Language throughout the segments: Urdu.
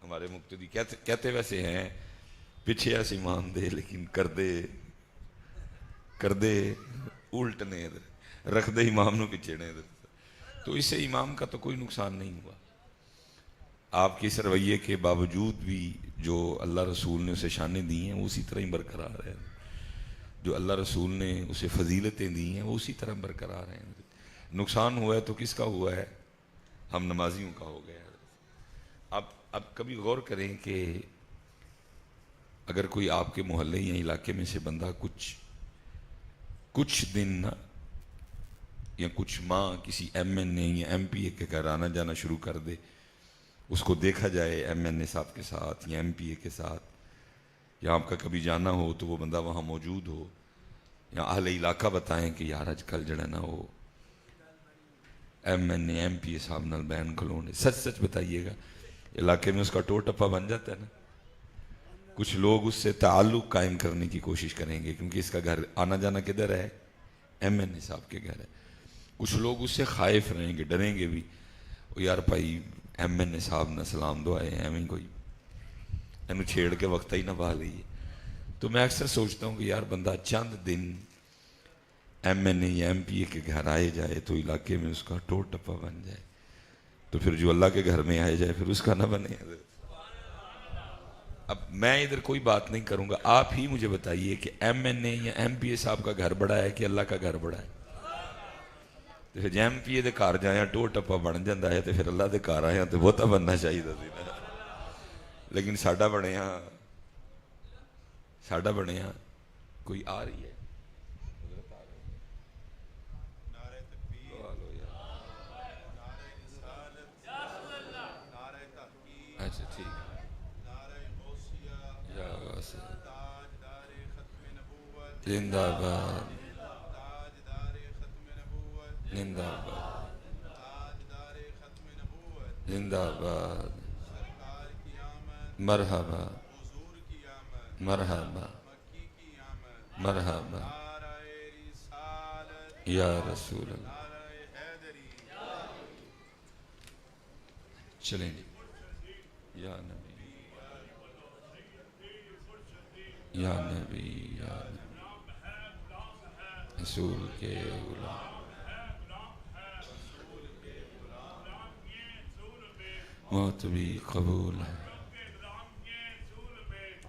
ہمارے مقتدی کہتے ویسے ہیں پیچھے ایسے ایمان دے لیکن کر دے الٹ نے ادھر رکھ دے امام نو پیچھے نے ادھر. تو اس سے امام کا تو کوئی نقصان نہیں ہوا. آپ کے اس رویے کے باوجود بھی جو اللہ رسول نے اسے شانیں دی ہیں وہ اسی طرح ہی برقرار ہیں. جو اللہ رسول نے اسے فضیلتیں دی ہیں وہ اسی طرح برقرار ہیں. نقصان ہوا ہے تو کس کا ہوا ہے؟ ہم نمازیوں کا ہو گیا. اب کبھی غور کریں کہ اگر کوئی آپ کے محلے یا علاقے میں سے بندہ کچھ دن یا کچھ ماہ کسی ایم این اے یا ایم پی اے کے گھر آنا جانا شروع کر دے، اس کو دیکھا جائے ایم این اے صاحب کے ساتھ یا ایم پی اے کے ساتھ، یا آپ کا کبھی جانا ہو تو وہ بندہ وہاں موجود ہو، یا اہل علاقہ بتائیں کہ یار آج کل جڑا نا وہ M N A M P A صاحب نال بین کھلونے، سچ بتائیے گا علاقے میں اس کا ٹو ٹپا بن جاتا ہے نا. کچھ لوگ اس سے تعلق قائم کرنے کی کوشش کریں گے کیونکہ اس کا گھر آنا جانا کدھر ہے؟ ایم این اے صاحب کے گھر ہے. کچھ لوگ اس سے خائف رہیں گے، ڈریں گے بھی، وہ یار بھائی ایم این اے صاحب نہ سلام دعائے ایویں کوئی اینو چھیڑ کے وقت ہی نہ بہا لئیے. تو میں اکثر سوچتا ہوں کہ یار بندہ چند دن ایم این اے یا ایم پی اے کے گھر آئے جائے تو علاقے میں اس کا ٹو ٹپا بن جائے، تو پھر جو اللہ کے گھر میں آئے جائے پھر اس کا نہ بنے. اب میں ادھر کوئی بات نہیں کروں گا، آپ ہی مجھے بتائیے کہ ایم این اے یا ایم پی اے صاحب کا گھر بڑا ہے کہ اللہ کا گھر بڑا ہے؟ تو پھر ایم پی اے دے گھر جایا ٹو ٹپا بن جاتا ہے تو پھر اللہ دے گھر آیا تو بہتا بننا چاہیے نا. لیکن ساڈا بنیا کوئی آ رہی ہے. اچھا ٹھیک زندہ باد زندہ باد زندہ باد مرحبا مرحبا مرحبا یا رسول اللہ. چلیں جی. یا نبی یا نبی یا نبی رسول کے غلام، موت بھی قبول ہے،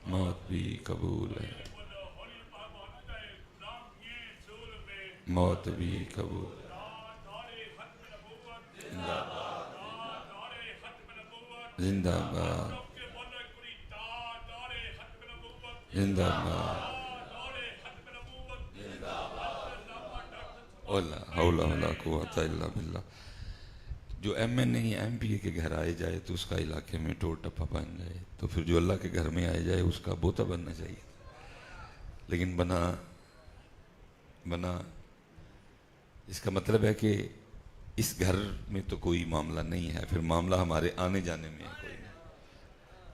موت بھی قبول ہے، موت بھی قبول. زندہ باد زندہ باد لا حول ولا قوت الا باللہ. جو ایم این اے یا ایم پی اے کے گھر آئے جائے تو اس کا علاقے میں ٹو ٹپا بن جائے، تو پھر جو اللہ کے گھر میں آئے جائے اس کا بوتا بننا چاہیے. لیکن بنا اس کا مطلب ہے کہ اس گھر میں تو کوئی معاملہ نہیں ہے، پھر معاملہ ہمارے آنے جانے میں ہے کوئی نہیں.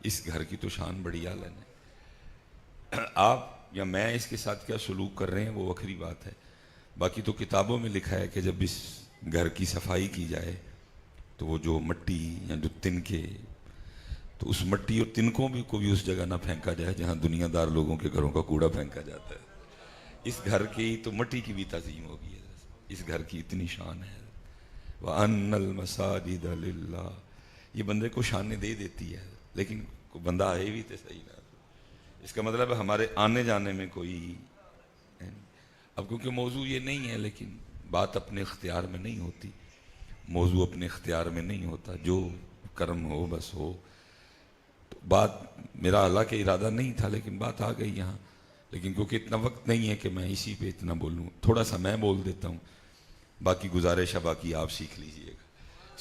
اس گھر کی تو شان بڑی اعلیٰ ہے. آپ یا میں اس کے ساتھ کیا سلوک کر رہے ہیں وہ وکری بات ہے. باقی تو کتابوں میں لکھا ہے کہ جب اس گھر کی صفائی کی جائے تو وہ جو مٹی یا جو تنکے، تو اس مٹی اور تنکوں بھی کو بھی اس جگہ نہ پھینکا جائے جہاں دنیا دار لوگوں کے گھروں کا کوڑا پھینکا جاتا ہے. اس گھر کی تو مٹی کی بھی تعظیم ہوگی. اس گھر کی اتنی شان ہے. وَأَنَّ الْمَسَاجِدَ لِلَّهِ، یہ بندے کو شانیں دے دیتی ہے، لیکن بندہ آئے بھی تو صحیح نہ. اس کا مطلب ہے ہمارے آنے جانے میں کوئی، اب کیونکہ موضوع یہ نہیں ہے، لیکن بات اپنے اختیار میں نہیں ہوتی، موضوع اپنے اختیار میں نہیں ہوتا، جو کرم ہو بس ہو. تو بات میرا حالانکہ ارادہ نہیں تھا لیکن بات آ گئی یہاں. لیکن کیونکہ اتنا وقت نہیں ہے کہ میں اسی پہ اتنا بولوں، تھوڑا سا میں بول دیتا ہوں، باقی گزارش ہے باقی آپ سیکھ لیجئے گا.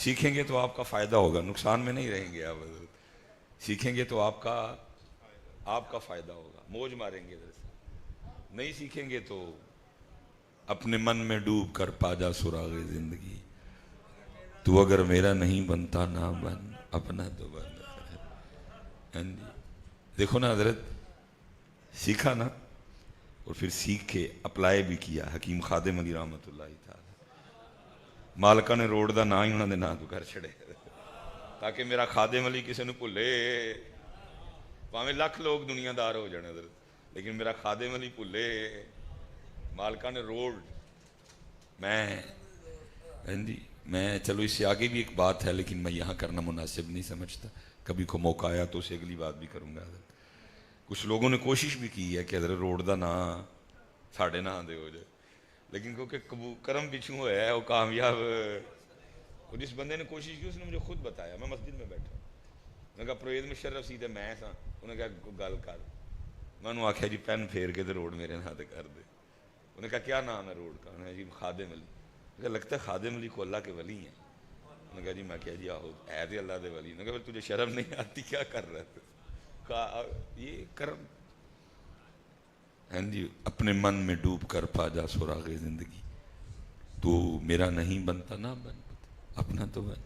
سیکھیں گے تو آپ کا فائدہ ہوگا، نقصان میں نہیں رہیں گے. آپ سیکھیں گے تو آپ کا فائدہ ہوگا. موج ماریں گے ادھر سے. نہیں سیکھیں گے تو اپنے من میں ڈوب کر پا جا سراغ زندگی. تو اگر میرا نہیں بنتا نہ بن، اپنا تو بن. دیکھو نا حضرت، سیکھا نا، اور پھر سیکھ کے اپلائی بھی کیا. حکیم خادم علی رحمت اللہ تعالی مالکہ نے روڈ دا نا ہی انہوں نے نا تو کر چھڑے. تاکہ میرا خادم علی کسی نے بھلے پاویں لاکھ لوگ دنیا دار ہو جانے حضرت لیکن میرا خادم علی بھلے مالکہ نے روڈ میں چلو اس سے آگے بھی ایک بات ہے لیکن میں یہاں کرنا مناسب نہیں سمجھتا، کبھی کو موقع آیا تو اسے اگلی بات بھی کروں گا حضرت۔ کچھ لوگوں نے کوشش بھی کی ہے کہ حضرت روڈ دا نام ساڑھے نہ دے ہو جائے، لیکن کیونکہ کرم پچھوں ہوا ہے وہ کامیاب، اور جس بندے نے کوشش کی اس نے مجھے خود بتایا، میں مسجد میں بیٹھا انہوں نے کہا پرویز مشرف سی تے میں سا، انہوں نے کہا گل کر، میں انہوں آکھیا جی پین پھیر کے تو روڈ میرے نام تے کر دے، انہوں نے کہا کیا نام ہے روڈ کا، انہوں نے کہا جی خادم علی، کہ لگتا ہے خادم علی کو اللہ کے ولی ہیں، انہوں نے کہا جی میں کہا جی آہو ہے تھے اللہ دے ولی، انہوں نے کہا تجھے شرم نہیں آتی کیا کر رہے تھے، کہا یہ کرم جی اپنے من میں ڈوب کر پا جا سراغ زندگی، تو میرا نہیں بنتا نہ بن اپنا تو بن،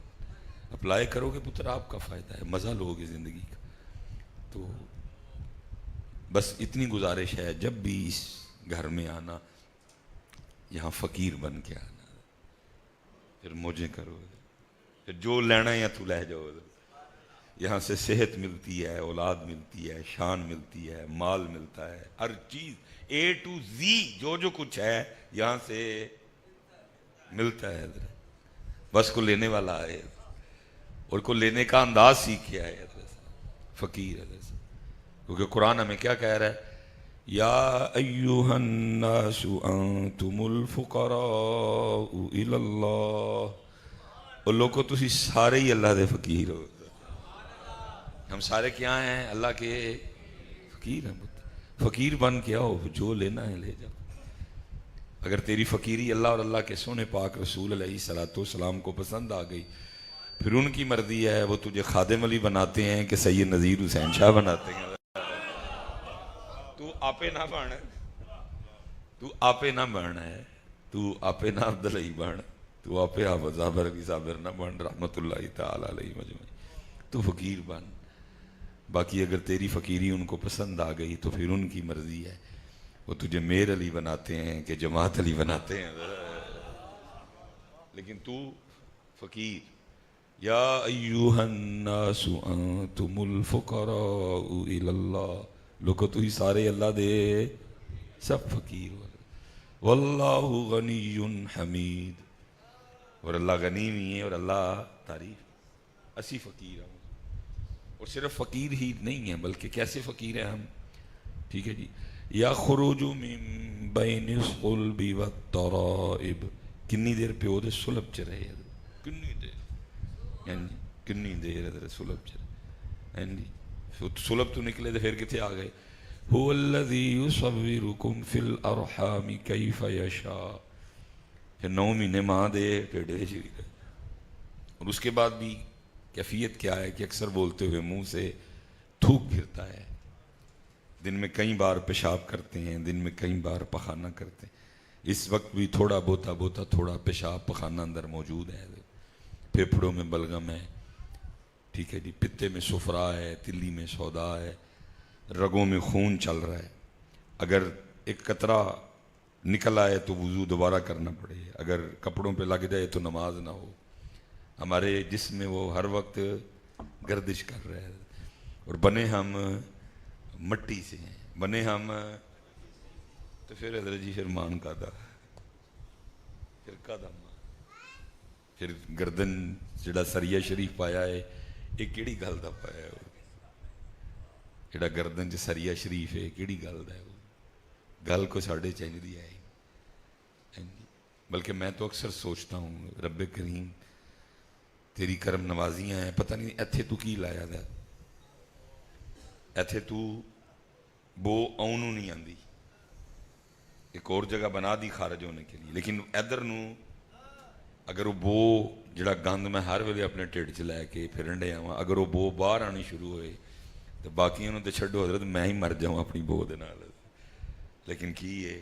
اپلائی کرو گے پتر آپ کا فائدہ ہے، مزہ لو گے زندگی کا۔ تو بس اتنی گزارش ہے جب بھی اس گھر میں آنا یہاں فقیر بن کے آنا، پھر موجیں کرو، پھر جو لینا یا تو لے جاؤ، یہاں سے صحت ملتی ہے، اولاد ملتی ہے، شان ملتی ہے، مال ملتا ہے، ہر چیز A to Z جو کچھ ہے یہاں سے ملتا ہے حضرت، بس کو لینے والا آئے اور کو لینے کا انداز سیکھے آئے حضرت، فقیر حضرت، کیونکہ قرآن ہمیں کیا کہہ رہا ہے، یا ایہا الناس انتم الفقراء الی اللہ، اور لوگوں تسی سارے ہی اللہ دے فقیر ہو، ہم سارے کیا ہیں اللہ کے فقیر ہیں، فقیر بن کے آؤ، جو لینا ہے لے جاؤ۔ اگر تیری فقیری اللہ اور اللہ کے سونے پاک رسول علیہ السلام کو پسند آ گئی، پھر ان کی مرضی ہے، وہ تجھے خادم علی بناتے ہیں کہ سید نذیر حسین شاہ بناتے ہیں، تو آپے نہ بن، تو آپے نہ بن ہے، تو آپے نہ عبدالعی بن، تو آپے آپ صابر علی صابر نہ بن رحمت اللہ تعالی علیہ مجمعین، تو فقیر بن۔ باقی اگر تیری فقیری ان کو پسند آ گئی تو پھر ان کی مرضی ہے، وہ تجھے میر علی بناتے ہیں کہ جماعت علی بناتے ہیں، لیکن تو فقیر، یا ایوہ الناس انتم الفقراء الی اللہ، لوگو تو ہی سارے اللہ دے سب فقیر ہو، واللہ غنی حمید، اور اللہ غنی بھی ہے اور اللہ تعریف، اسی فقیر ہوں، اور صرف فقیر ہی نہیں ہیں بلکہ کیسے فقیر ہیں ہم، ٹھیک ہے جی، یخرج من بین الصلب والترائب، کنی دیر پیو دے صلب چ رہے، کنی دیر، کنی دیر ادھر صلب چ رہے، صلب تو نکلے تو پھر کتنے آ گئے، هو الذی یصورکم فی الارحام کیف یشاء، پھر 9 مہینے ماں دے پیڑے شریک ہے، اور اس کے بعد بھی کیفیت کیا ہے کہ اکثر بولتے ہوئے منہ سے تھوک پھرتا ہے، دن میں کئی بار پیشاب کرتے ہیں، دن میں کئی بار پخانہ کرتے ہیں، اس وقت بھی تھوڑا بہتا تھوڑا پیشاب پخانہ اندر موجود ہے، پھیپھڑوں میں بلغم ہے، ٹھیک ہے جی، پتے میں صفرا ہے، تلی میں سودا ہے، رگوں میں خون چل رہا ہے، اگر ایک قطرہ نکل آئے تو وضو دوبارہ کرنا پڑے، اگر کپڑوں پہ لگ جائے تو نماز نہ ہو، ہمارے جسم میں وہ ہر وقت گردش کر رہے ہیں، اور بنے ہم مٹی سے ہیں، بنے ہم، تو پھر حضرت جی پھر مان کا دا، پھر کا دا مان، پھر گردن جڑا سریہ شریف پایا ہے، ایک کیڑی گل دا پایا ہے، جڑا گردن جو سریہ شریف ہے کیڑی گل دا ہے، گل کو ساڑھے چاہیے دی آئی، بلکہ میں تو اکثر سوچتا ہوں رب کریم تیری کرم نوازیاں ہیں، پتہ نہیں ایتھے تو کی لایا دا، ایتھے تو بو آنوں نہیں آندی، ایک اور جگہ بنا دی خارج ہونے کے لیے، لیکن ادھر نو اگر وہ بو جڑا گند میں ہر ویلے اپنے ٹھڈ چ لے کے پھرن ڈیا ہوں، اگر وہ بو باہر آنی شروع ہوئے تو باقیوں نے تو چھڈو حضرت میں ہی مر جاؤں اپنی بو دے نال، لیکن کی ہے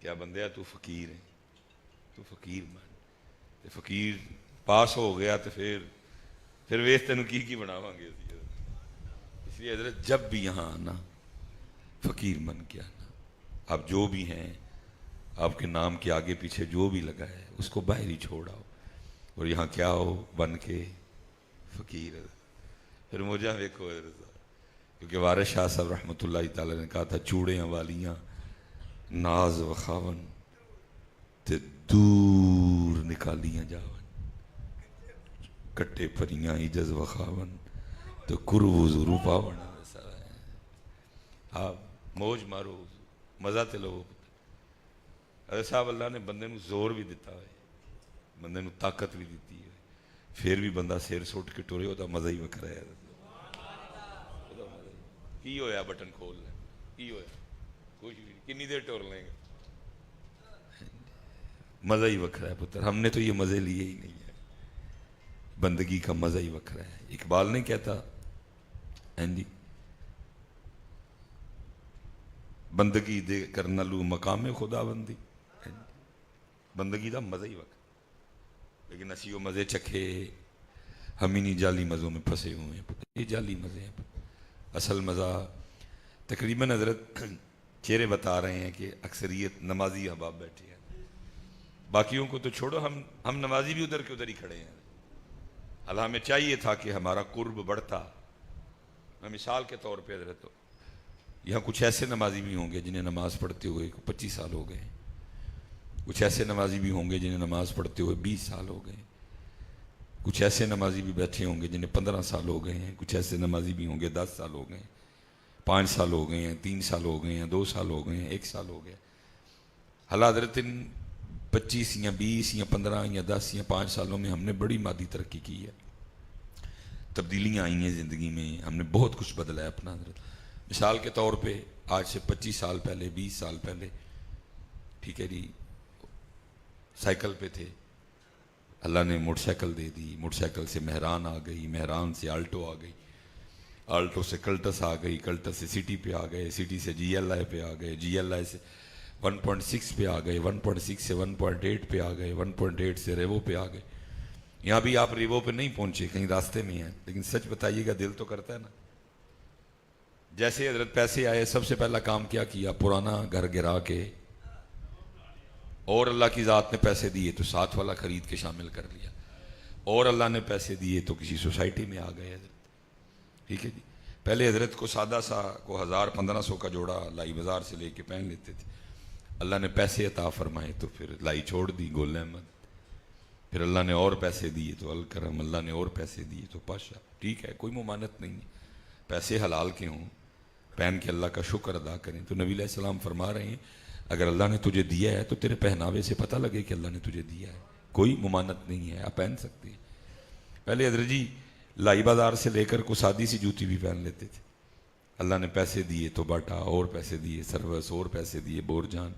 کیا بندیا تو فقیر ہے، تو فقیر بن، فقیر پاس ہو گیا تو پھر ویس تینوں کی بناواں گے، اس لیے حضرت جب بھی یہاں آنا فقیر بن کے آنا، آپ جو بھی ہیں آپ کے نام کے آگے پیچھے جو بھی لگا ہے اس کو باہر ہی چھوڑ آؤ، اور یہاں کیا ہو بن کے فقیر پھر موجہ ویکھو حضرت صاحب، کیونکہ وارث شاہ صاحب رحمۃ اللہ تعالی نے کہا تھا چوڑیاں والیاں ناز وخاون تے دور نکالیاں جاون، کٹے پریاں عجز وخاون تو کرو ضرور پاون۔ آپ موج مارو، مزہ تے لو۔ حضرت صاحب اللہ نے بندے نو زور بھی دیتا ہے، بندے نو طاقت بھی دیتی ہے، پھر بھی بندہ سیر سٹ کے ٹورے ہوتا مزہ ہی وکھرا ہے۔ کی ہویا بٹن کھول لیں، کی ہویا کچھ بھی، کنی دیر ٹور لیں گے، مزہ ہی وکھرا ہے پتر۔ ہم نے تو یہ مزے لیے ہی نہیں ہے، بندگی کا مزہ ہی وکھرا ہے۔ اقبال نے کہتا جی بندگی دے کرنا لو مقام خدا بندی، بندگی دا مزہ ہی وقت، لیکن اسی وہ مزے چکھے ہم ہی نہیں جعلی مزوں میں پھنسے ہوئے ہیں، یہ جعلی مزے ہیں۔ اصل مزہ تقریباً حضرت چہرے بتا رہے ہیں کہ اکثریت نمازی احباب بیٹھے ہیں، باقیوں کو تو چھوڑو، ہم نمازی بھی ادھر کے ادھر ہی کھڑے ہیں۔ اللہ ہمیں چاہیے تھا کہ ہمارا قرب بڑھتا۔ میں مثال کے طور پہ حضرت یہاں کچھ ایسے نمازی بھی ہوں گے جنہیں نماز پڑھتے ہوئے 25 سال ہو گئے، کچھ ایسے نمازی بھی ہوں گے جنہیں نماز پڑھتے ہوئے 20 سال ہو گئے، کچھ ایسے نمازی بھی بیٹھے ہوں گے جنہیں 15 سال ہو گئے ہیں، کچھ ایسے نمازی بھی ہوں گے 10 سال ہو گئے ہیں، 5 سال ہو گئے ہیں، 3 سال ہو گئے ہیں، 2 سال ہو گئے ہیں، 1 سال ہو گیا۔ اللہ حضرت ان 25 یا 20 یا 15 یا 10 یا 5 سالوں میں ہم نے بڑی مادی ترقی کی ہے، تبدیلیاں آئی ہیں زندگی میں، ہم نے بہت کچھ بدلا ہے اپنا۔ حضرت مثال کے طور پہ آج سے 25 سال پہلے، 20 سال پہلے، ٹھیک ہے جی، سائیکل پہ تھے، اللہ نے موٹر سائیکل دے دی، موٹر سائیکل سے مہران آ گئی، مہران سے آلٹو آ گئی، آلٹو سے کلٹس آ گئی، کلٹس سے سٹی پہ آ گئے، سٹی سے جی ایل آئی پہ آ گئے، جی ایل آئی سے 1.6 پہ آ گئے، 1.6 سے 1.8 پہ آ گئے، 1.8 سے ریوو پہ آ گئے۔ یہاں بھی آپ ریوو پہ نہیں پہنچے، کہیں راستے میں ہیں، لیکن سچ بتائیے گا دل تو کرتا ہے نا۔ جیسے حضرت پیسے آئے، سب سے پہلا کام کیا کیا؟ پرانا گھر گرا کے، اور اللہ کی ذات نے پیسے دیے تو ساتھ والا خرید کے شامل کر لیا، اور اللہ نے پیسے دیے تو کسی سوسائٹی میں آ گئے حضرت، ٹھیک ہے جی۔ پہلے حضرت کو سادہ سا کو 1000-1500 کا جوڑا لائی بازار سے لے کے پہن لیتے تھے، اللہ نے پیسے عطا فرمائے تو پھر لائی چھوڑ دی، گل احمد، پھر اللہ نے اور پیسے دیے تو الکرم، اللہ نے اور پیسے دیے تو پاشا، ٹھیک ہے، کوئی ممانت نہیں ہے، پیسے حلال کے ہوں، پہن کے اللہ کا شکر ادا کریں۔ تو نبی علیہ السلام فرما رہے ہیں اگر اللہ نے تجھے دیا ہے تو تیرے پہناوے سے پتہ لگے کہ اللہ نے تجھے دیا ہے، کوئی ممانت نہیں ہے، آپ پہن سکتے ہیں۔ پہلے حضرت جی لائی بازار سے لے کر کو سادی سی جوتی بھی پہن لیتے تھے، اللہ نے پیسے دیے تو باٹا، اور پیسے دیے سروس، اور پیسے دیے بور جان،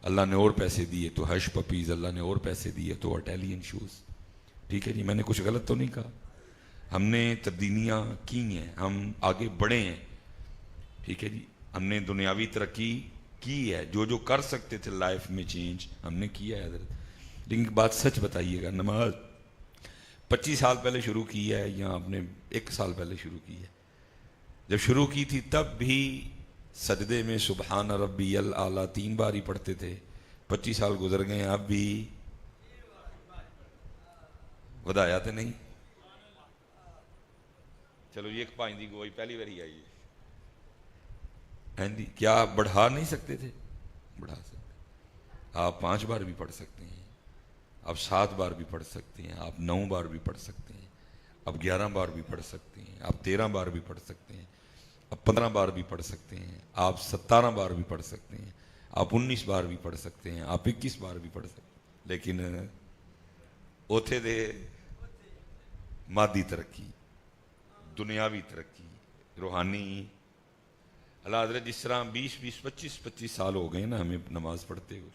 اللہ نے اور پیسے دیے تو ہش پپیز، اللہ نے اور پیسے دیے تو اٹیلین شوز، ٹھیک ہے جی۔ میں نے کچھ غلط تو نہیں کہا، ہم نے تبدیلیاں کی ہیں، ہم آگے بڑھے ہیں، ٹھیک ہے جی، ہم نے دنیاوی ترقی کی ہے، جو کر سکتے تھے لائف میں چینج ہم نے کیا ہے حضرت۔ لیکن ایک بات سچ بتائیے گا، نماز 25 سال پہلے شروع کی ہے یا آپ نے 1 سال پہلے شروع کی ہے؟ جب شروع کی تھی تب بھی سجدے میں سبحان ربی الاعلیٰ 3 بار ہی پڑھتے تھے، 25 سال گزر گئے ہیں، اب بھی بدایا تو نہیں؟ چلو یہ ایک 5 دی گواہی پہلی بار ہی آئی ہے، کیا آپ بڑھا نہیں سکتے تھے؟ بڑھا سکتے، آپ 5 بار بھی پڑھ سکتے ہیں، آپ 7 بار بھی پڑھ سکتے ہیں، آپ 9 بار بھی پڑھ سکتے ہیں، آپ 11 بار بھی پڑھ سکتے ہیں، آپ 13 بار بھی پڑھ سکتے ہیں، آپ 15 بار بھی پڑھ سکتے ہیں، آپ 17 بار بھی پڑھ سکتے ہیں، آپ 19 بار بھی پڑھ سکتے ہیں، آپ 21 بار بھی پڑھ سکتے ہیں، لیکن اوتھے دے مادی ترقی، دنیاوی ترقی، روحانی۔ اللہ حضرت جس طرح 25 سال ہو گئے نا ہمیں نماز پڑھتے ہوئے،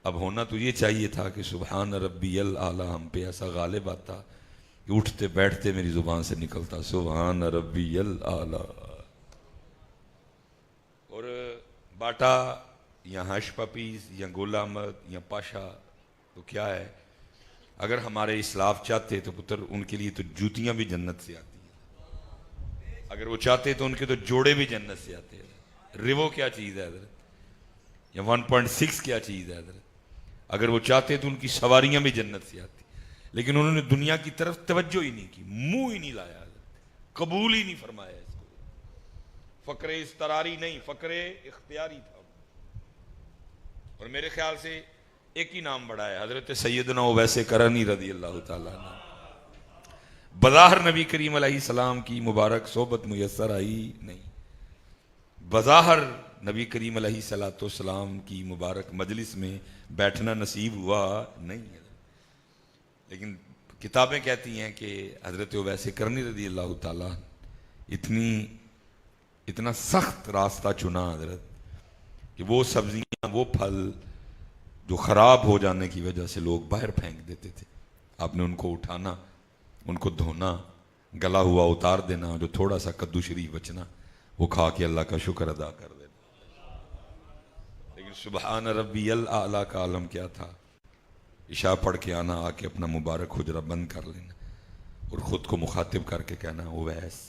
اب ہونا تو یہ چاہیے تھا کہ سبحان ربی الاعلیٰ ہم پہ ایسا غالب آتا کہ اٹھتے بیٹھتے میری زبان سے نکلتا سبحان ربی الاعلیٰ۔ اور باٹا یا ہش پپیز یا گل احمد یا پاشا تو کیا ہے، اگر ہمارے اسلاف چاہتے تو پتر ان کے لیے تو جوتیاں بھی جنت سے آتی ہیں، اگر وہ چاہتے تو ان کے تو جوڑے بھی جنت سے آتے ہیں۔ ریوو کیا چیز ہے حضرت، یا 1.6 کیا چیز ہے حضرت، اگر وہ چاہتے تو ان کی سواریاں بھی جنت سے آتی، لیکن انہوں نے دنیا کی طرف توجہ ہی نہیں کی، منہ ہی نہیں لایا، قبول ہی نہیں فرمایا اس کو۔ فقر اضطراری نہیں، فقر اختیاری تھا۔ اور میرے خیال سے ایک ہی نام بڑا ہے، حضرت سیدنا اویس کرنی رضی اللہ تعالیٰ عنہ۔ بظاہر نبی کریم علیہ السلام کی مبارک صحبت میسر آئی نہیں، بظاہر نبی کریم علیہ السلام کی مبارک مجلس میں بیٹھنا نصیب ہوا نہیں ہے، لیکن کتابیں کہتی ہیں کہ حضرت اویس کرنی رضی اللہ تعالیٰ اتنا سخت راستہ چنا حضرت کہ وہ سبزیاں، وہ پھل جو خراب ہو جانے کی وجہ سے لوگ باہر پھینک دیتے تھے، آپ نے ان کو اٹھانا، ان کو دھونا، گلا ہوا اتار دینا، جو تھوڑا سا کدو شریف بچنا وہ کھا کے اللہ کا شکر ادا کر دینا۔ لیکن سبحان ربی الاعلیٰ کا عالم کیا تھا؟ عشاء پڑھ کے آنا، آ کے اپنا مبارک حجرہ بند کر لینا اور خود کو مخاطب کر کے کہنا اویس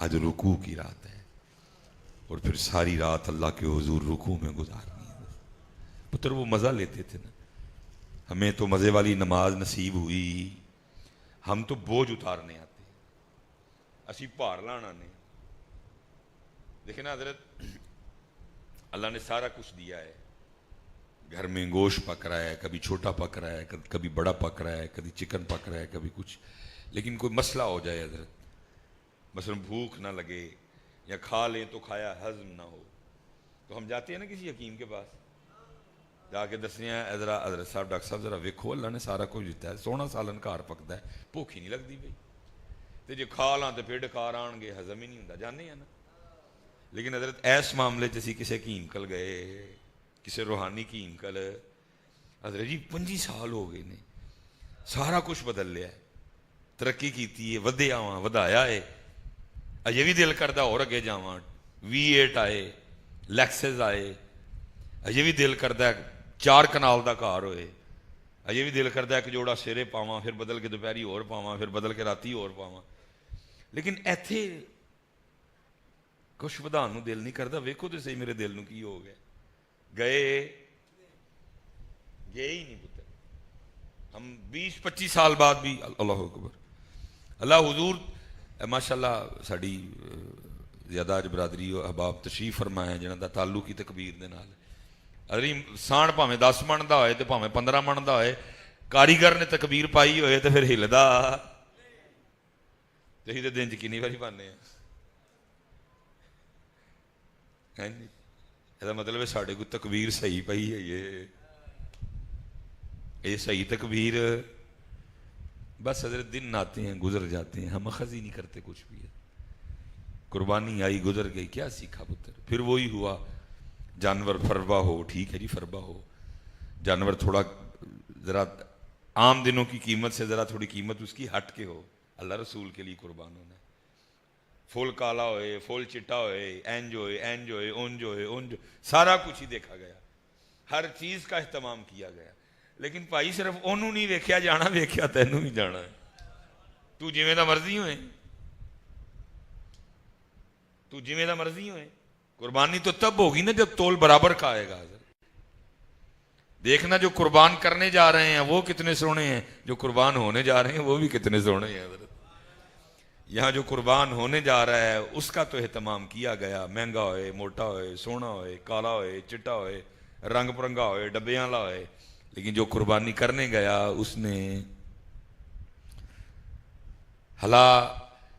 آج رکوع کی رات ہے، اور پھر ساری رات اللہ کے حضور رکوع میں گزارنی ہے۔ پتر وہ مزہ لیتے تھے نا، ہمیں تو مزے والی نماز نصیب ہوئی، ہم تو بوجھ اتارنے آتے ہیں، اسی پہاڑ لانا نے۔ دیکھیں نا حضرت، اللہ نے سارا کچھ دیا ہے، گھر میں گوشت پک رہا ہے، کبھی چھوٹا پک رہا ہے، کبھی بڑا پک رہا ہے، کبھی چکن پک رہا ہے، کبھی کچھ، لیکن کوئی مسئلہ ہو جائے حضرت، مثلا بھوک نہ لگے یا کھا لیں تو کھایا ہضم نہ ہو، تو ہم جاتے ہیں نا کسی حکیم کے پاس، جا کے دسنے ہیں حضرت صاحب، ڈاکٹر صاحب ذرا ویکھو اللہ نے سارا کچھ دیتا ہے، سونا سالن گھر پکتا ہے، بھوک ہی نہیں لگتی بھائی، تو جی کھا لاں تو پھر ڈکار آن گے، ہضم ہی نہیں ہوتا، جانے ہیں نا۔ لیکن حضرت ایس معاملے جیسی کسی حکیم کل گئے، کسی روحانی حکیم کل، حضرت جی 25 سال ہو گئے نے، سارا کچھ بدل لیا ہے، ترقی کیتی ہے، ودیا ہاں، ودایا ہے، اجے بھی دل کردا اور اگے جاواں، V8 آئے، لیکسز آئے، اجے بھی دل کردا ہے 4 کنال دا گھر ہوئے، اجے بھی دل کردا ہے کہ جوڑا سیرے پاواں، پھر بدل کے دوپہری اور پاواں، پھر بدل کے راتی اور پاواں، لیکن ایتھے کچھ ودان نو دل نہیں کردا، ویکھو تے صحیح میرے دل نو کی ہو گیا، گئے ہی نہیں پتر، ہم 20-25 سال بعد بھی اللہ اکبر، اللہ حضور ماشاءاللہ ساڈی زیادہ اج برادری احباب تشریف فرمائے جنہاں دا تعلق ہی تکبیر دے نال، ارے سان بھاویں 10 من دا ہوئے تے بھاویں 15 من دا ہوئے، کاریگر نے تکبیر پائی ہوئے تے پھر ہلدا، تے ہی تے دن چ کنی واری پانے ہیں، یہ مطلب ہے ساڈے کو تکبیر صحیح پئی ہے، یہ صحیح تکبیر، بس حضرت دن آتے ہیں گزر جاتے ہیں، ہم اخذ ہی نہیں کرتے کچھ بھی ہے، قربانی آئی گزر گئی، کیا سیکھا پتر، پھر وہی ہوا، جانور فربا ہو، ٹھیک ہے جی فربا ہو، جانور تھوڑا ذرا عام دنوں کی قیمت سے ذرا تھوڑی قیمت اس کی ہٹ کے ہو، اللہ رسول کے لیے قربان ہونا ہے، فول کالا ہوئے، فول چٹا ہوئے، اینج ہوئے، اینج ہوئے، اونج ہوئے، اونج، سارا کچھ ہی دیکھا گیا، ہر چیز کا اہتمام کیا گیا، لیکن بھائی صرف انہوں نہیں ویکھیا جانا، ویکھیا تینوں بھی جانا ہے، تو جویں دا مرضی ہوئے، تو جویں دا مرضی ہوئے، قربانی تو تب ہوگی نا جب تول برابر کا آئے گا، دیکھنا جو قربان کرنے جا رہے ہیں وہ کتنے سونے ہیں، جو قربان ہونے جا رہے ہیں وہ بھی کتنے سونے ہیں، حضرت یہاں جو قربان ہونے جا رہا ہے اس کا تو اہتمام کیا گیا، مہنگا ہوئے، موٹا ہوئے، سونا ہوئے، کالا ہوئے، چٹا ہوئے، رنگ پرنگا ہوئے، ڈبیاں لا ہوئے، لیکن جو قربانی کرنے گیا اس نے ہلا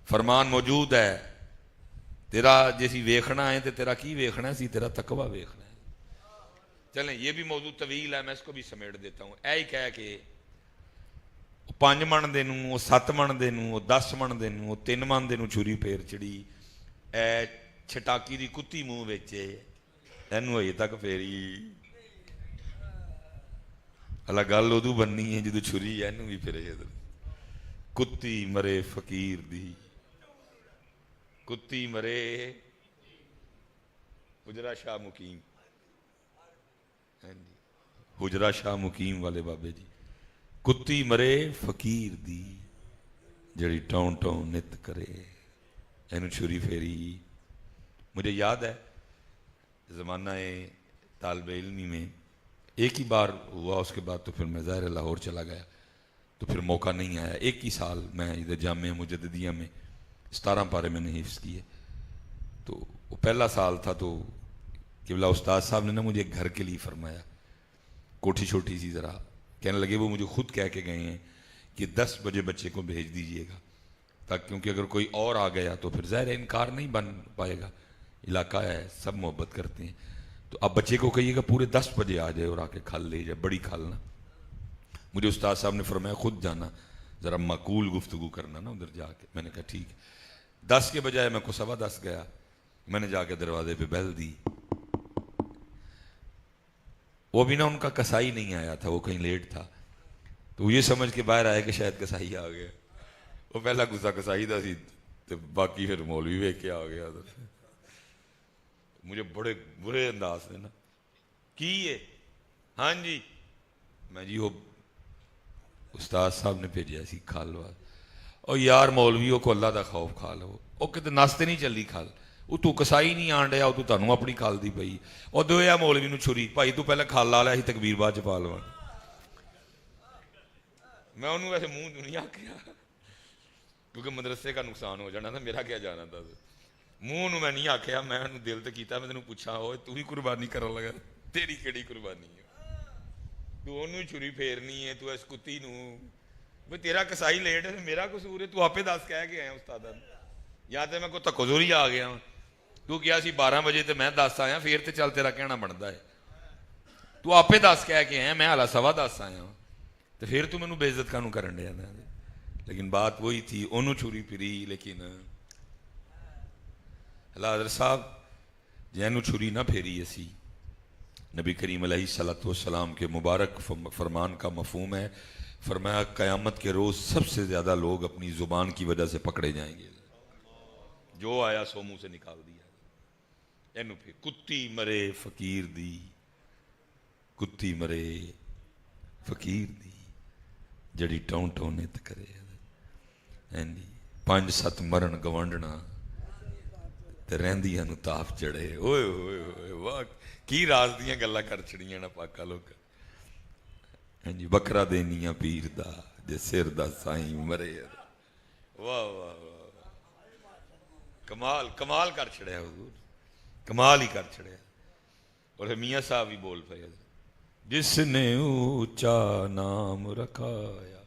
فرمان موجود ہے، تیرا جیسی ویکھنا ہے تو تیرا کی ویکھنا ہے سی، تیرا تقوی ویکھنا ہے۔ چلیں یہ بھی موضوع طویل ہے، میں اس کو بھی سمیٹ دیتا ہوں، اے ہی کہہ کہ 5 من دے نوں، 7 من دے نوں، 10 من دے نوں، 3 من دے نوں چھری پھیر چڑی، اے چھٹاکی دی کتی منہ ویچے، اینو اجے تک پھیری، اللہ گل ادو بننی ہے جدو چھری اینو بھی پھرے، کتی مرے فقیر دی، کتی مرے حجرہ شاہ مقیم، حجرہ شاہ مقیم والے بابے جی، کتی مرے فقیر دی جڑی ٹاؤں ٹاؤں نت کرے، اینو چھری پھیری۔ مجھے یاد ہے زمانہ طالب علمی میں ایک ہی بار ہوا، اس کے بعد تو پھر میں ظاہر لاہور چلا گیا، تو پھر موقع نہیں آیا. ایک ہی سال میں ادھر جامعہ مجددیہ میں 17 پارے میں نے حفظ کیے. تو وہ پہلا سال تھا تو قبلہ استاد صاحب نے نا مجھے گھر کے لیے فرمایا, کوٹھی چھوٹی سی ذرا. کہنے لگے وہ مجھے خود کہہ کے گئے ہیں کہ 10 بجے بچے کو بھیج دیجئے گا, تاکہ کیونکہ اگر کوئی اور آ گیا تو پھر ظاہر انکار نہیں بن پائے گا, علاقہ ہے سب محبت کرتے ہیں. تو اب بچے کو کہیے گا پورے 10 بجے آ جائے اور آ کے کھال لے جائے, بڑی کھالنا. مجھے استاد صاحب نے فرمایا خود جانا, ذرا معقول گفتگو کرنا نا ادھر جا کے. میں نے کہا ٹھیک ہے. 10 کے بجائے میں کو 10:15 گیا. میں نے جا کے دروازے پہ بیل دی. وہ بھی نا ان کا کسائی نہیں آیا تھا, وہ کہیں لیٹ تھا. تو وہ یہ سمجھ کے باہر آیا کہ شاید کسائی آ گیا. وہ پہلا گسا کسائی دا سی تو باقی پھر مولوی ویکھ کے آ گیا. مجھے بڑے برے انداز سے نا کی ہے, ہاں جی میں جی وہ استاد صاحب نے بھیجا سی کھال وال. اور یار مولویوں کو اللہ دا خوف کھال ہو, وہ کتے ناستے نہیں چلی کھال. وہ تو کسائی نہیں آن ڈیا, وہ تو تانوں اپنی کھال دی پئی. اور دو یا مولوی نو چھری, بھائی تو پہلے کھال لا لیا سی, تکبیر بعد چ پا لوا. میں انہوں ویسے منہ نہیں آکھیا کیونکہ مدرسے کا نقصان ہو جانا تھا, میرا کیا جانا تھا. منہ میں نہیں آکھیا, میں انہوں دل تے کیتا. میں تینوں پوچھا ہوئے تو ہی قربانی کرن لگا, تیری کیڑی قربانی ہے, تو انہوں چھری پھیرنی ہے, تو اس کتی نو بھئی تیرا کسائی لیٹ ہے, میرا قصور ہے, تو آپ 10 کہہ کے آئے ہیں استادہ. یا تے میں کوئی تکوزوری آ گیا. تو کیا سی 12 بجے تے میں 10 آیا, پھر تے چل تیرا کہنا بنتا ہے. تو آپ 10 کہہ کے آئے, میں حالا 10:15 آیا. تو پھر تو مینوں بے عزت کانوں کرن ڈیا. لیکن بات وہی تھی, انہوں چھری پھری. لیکن اللہ حضرت صاحب جینوں چھری نہ پھیری اسی, نبی کریم علیہ الصلوۃ والسلام کے مبارک فرمان کا مفہوم ہے, فرمایا قیامت کے روز سب سے زیادہ لوگ اپنی زبان کی وجہ سے پکڑے جائیں گے. جو آیا سو منہ سے نکال دیا. اینو پھر کتی مرے فقیر دی, کتی مرے فقیر دی, جڑی ٹون ٹونت کرے. 5-7 مرن گوانڈنا تے رہندیاں نو تاپ چڑھے. اوئے ہوئے ہوئے واہ, کی راز دیاں گلاں کر چھڑیاں نا پاکا لوگ. ہاں جی, بکرا دینیاں پیر دا جے سر دا سائیں مرے. واہ واہ واہ, کمال کمال کر چھڑیا حضور, کمال ہی کر چھڑیا. اور میاں صاحب بھی بول پئے, جس نے اونچا نام رکھایا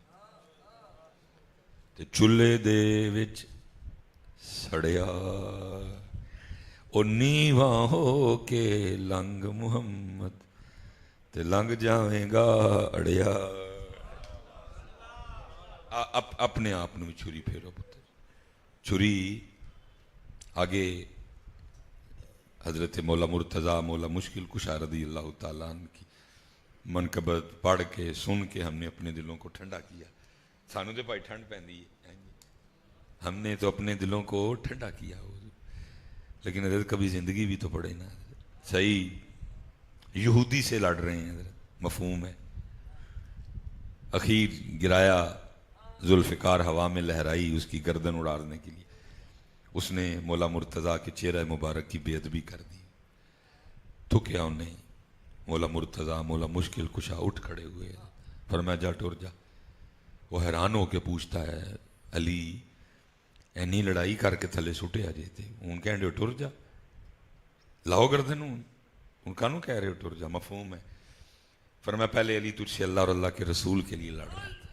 تے چولہے دے وچ سڑیا, او نیواں ہو کے لنگ محمد تے لنگ جاویں گا اڑیا. اپنے آپ نو چھری پھیرو پتر. چھری آگے حضرت مولا مرتضیٰ مولا مشکل کشا رضی اللہ تعالیٰ عنہ کی منقبت پڑھ کے سن کے ہم نے اپنے دلوں کو ٹھنڈا کیا. سانو تو بھائی ٹھنڈ پہندی ہے, ہم نے تو اپنے دلوں کو ٹھنڈا کیا. لیکن حضرت کبھی زندگی بھی تو پڑے نا. صحیح یہودی سے لڑ رہے ہیں حضرت, مفہوم ہے. اخیر گرایا, ذوالفقار ہوا میں لہرائی, اس کی گردن اڑاڑنے کے لیے اس نے مولا مرتضیٰ کے چہرہ مبارک کی بے ادبی کر دی. تو کیا انہیں مولا مرتضیٰ مولا مشکل کشا اٹھ کھڑے ہوئے, فرمایا جا ٹر جا. وہ حیران ہو کے پوچھتا ہے, علی اینی لڑائی کر کے تھلے سٹے آ جاتے, ان کہہ رہے ہو ٹر جا, لاؤ گردن ان کانوں کہہ رہے ہو ٹر جا. مفہوم ہے. فرمایا پہلے علی تجھ سے اللہ اور اللہ کے رسول کے لیے لڑ رہا تھا,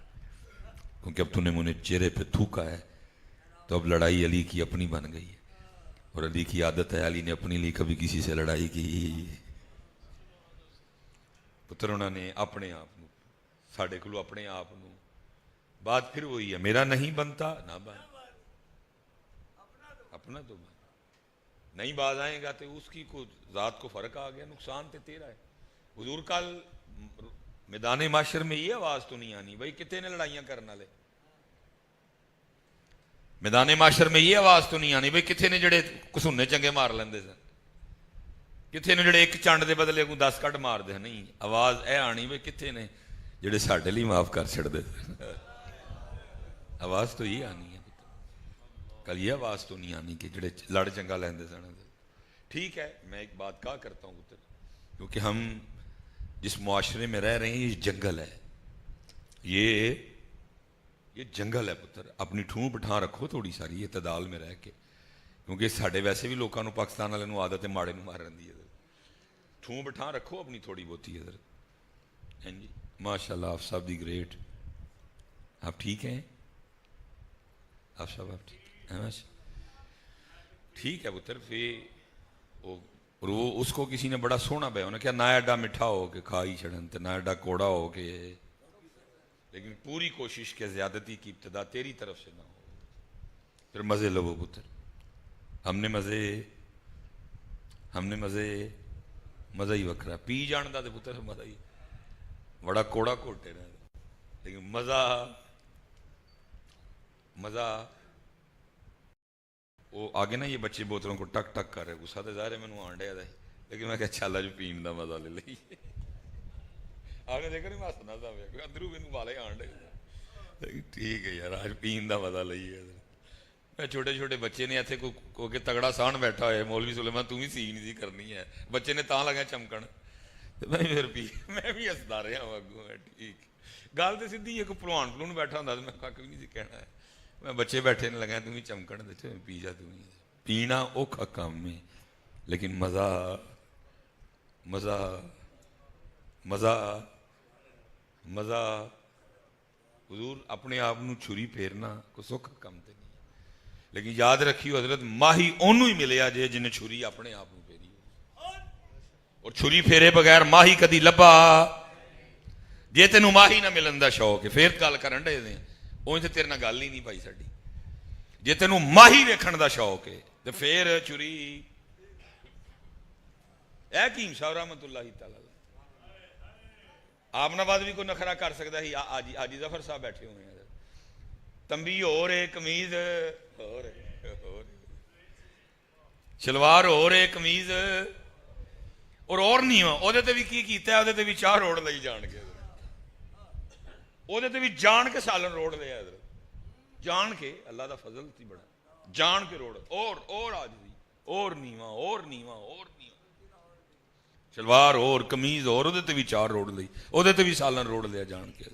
کیونکہ اب تو نے مجھے چہرے پہ تھوکا ہے, تو اب لڑائی علی کی اپنی بن گئی ہے. اور علی کی عادت ہے, علی نے اپنے لیے کبھی کسی سے لڑائی کی. پتر انہوں نے اپنے آپ ساڈے کولو اپنے آپ بات پھر وہی ہے, میرا نہیں بنتا نہ بن, اپنا تو بن. نہیں باز آئے گا تو اس کی کو ذات کو فرق آ گیا, نقصان تے تیرا ہے. حضور کل میدان معاشر میں یہ آواز تو نہیں آنی بھائی کتے نے لڑائیاں کرنے والے. میدان معاشر میں یہ آواز تو نہیں آنی بھائی کتنے نے جڑے کسونے چنگے مار لیندے سن, کتنے نے جڑے ایک چنڈ دے بدلے کو 10 کٹ مار دے. نہیں, آواز اے آنی بھائی کتنے نے جڑے ساڈے لیے معاف کر چھڑ دے. آواز تو یہ آنی ہے. کل یہ آواز تو نہیں آنی کہ جڑے لڑ چنگا لیندے سن. ٹھیک ہے, میں ایک بات کہا کرتا ہوں پتر, کیونکہ ہم جس معاشرے میں رہ رہے ہیں یہ جنگل ہے, یہ یہ جنگل ہے پتر. اپنی ٹھوں بٹھا رکھو تھوڑی ساری اعتدال میں رہ کے, کیونکہ ساڈے ویسے بھی لوگوں کو پاکستان والوں عادت ہے ماڑے نوں مارن دی. ٹھوں بٹھا رکھو اپنی تھوڑی بہتی ادھر. ہاں جی ماشاء اللہ آپ صاحب دی گریٹ. آپ ٹھیک ہیں آپ صاحب؟ آپ ٹھیک ہیں؟ ٹھیک ہے پتر. پھر وہ اس کو کسی نے بڑا سونا پایا انہیں کیا نہ ایڈا میٹھا ہو کہ کھا ہی چڑھن تے نہ ایڈا کوڑا ہو کہ, لیکن پوری کوشش کے زیادتی کی ابتدا تیری طرف سے نہ ہو. پھر مزے لو پتر. ہم نے مزہ ہی وکھرا. پی جان دا تے پتر مزہ ہی بڑا کوڑا کوٹے رہے, لیکن مزہ وہ آگے نا یہ بچے بوتلوں کو ٹک ٹک کر رہے. غصہ تو ظاہر ہے میں نے آن ڈیا تھا, لیکن میں کہا چل جو پین دا مزہ لے لئی. آگے دیکھا نہیں میں ہسنا تھا اندروں مینوں والے آن ڈے. ٹھیک ہے یار آج پین دا مزہ لئیے. میں چھوٹے چھوٹے بچے نے اتنے کو کے تگڑا سان بیٹھا ہوئے مولوی سلیمان تم بھی سی نہیں کرنی ہے. بچے نے تاں لگا چمکن میں پھر میں بھی ہسدا رہا ہوں اگوں. ٹھیک گل تو سیدھی ہے. کوئی پلوان پلون بیٹھا ہوں تو میں کھ بھی نہیں کہنا ہے. میں بچے بیٹھے نے لگا تم بھی چمکن دیتے پی جا. تم پینا اوکھا کام ہے, لیکن مزہ حضور اپنے آپ نو چھری پھیرنا کوئی سوکھا کام تے نہیں, لیکن یاد رکھیو حضرت ماہی اونوں ہی ملیا جے جنہیں چھری اپنے آپ نو پھیری. اور چھری پھیرے بغیر ماہی کدی لبا جے تینوں ماہی نہ ملن دا شوق ہے پھر گل کرن ڈے دے اونج تے تیرے نال گل ہی نہیں پائی ساڈی. جے تینوں ماہی ویکھن دا شوق ہے تے پھر چھری. اے حکیم صاحب رحمت اللہ تعالی آپ نہ بعد بھی کوئی نخرا کر سکتا ہی. آجی ظفر صاحب بیٹھے ہوئے ہیں. تنبیہ ہو رہے, قمیض ہو رہے, شلوار ہو رہے, قمیض اور نہیں ہو وہ بھی کی کیتا ہے. وہ بھی چاہ روڑ لئی جان کے, وہ بھی جان کے سالن روڑ لیا جان کے. اللہ دا فضل تھی بڑا جان کے روڑ اور آج بھی اور نیواں شلوار اور قمیض اور وہ بھی چار روڑ لئی, وہ بھی سالن روڑ لیا جان کے.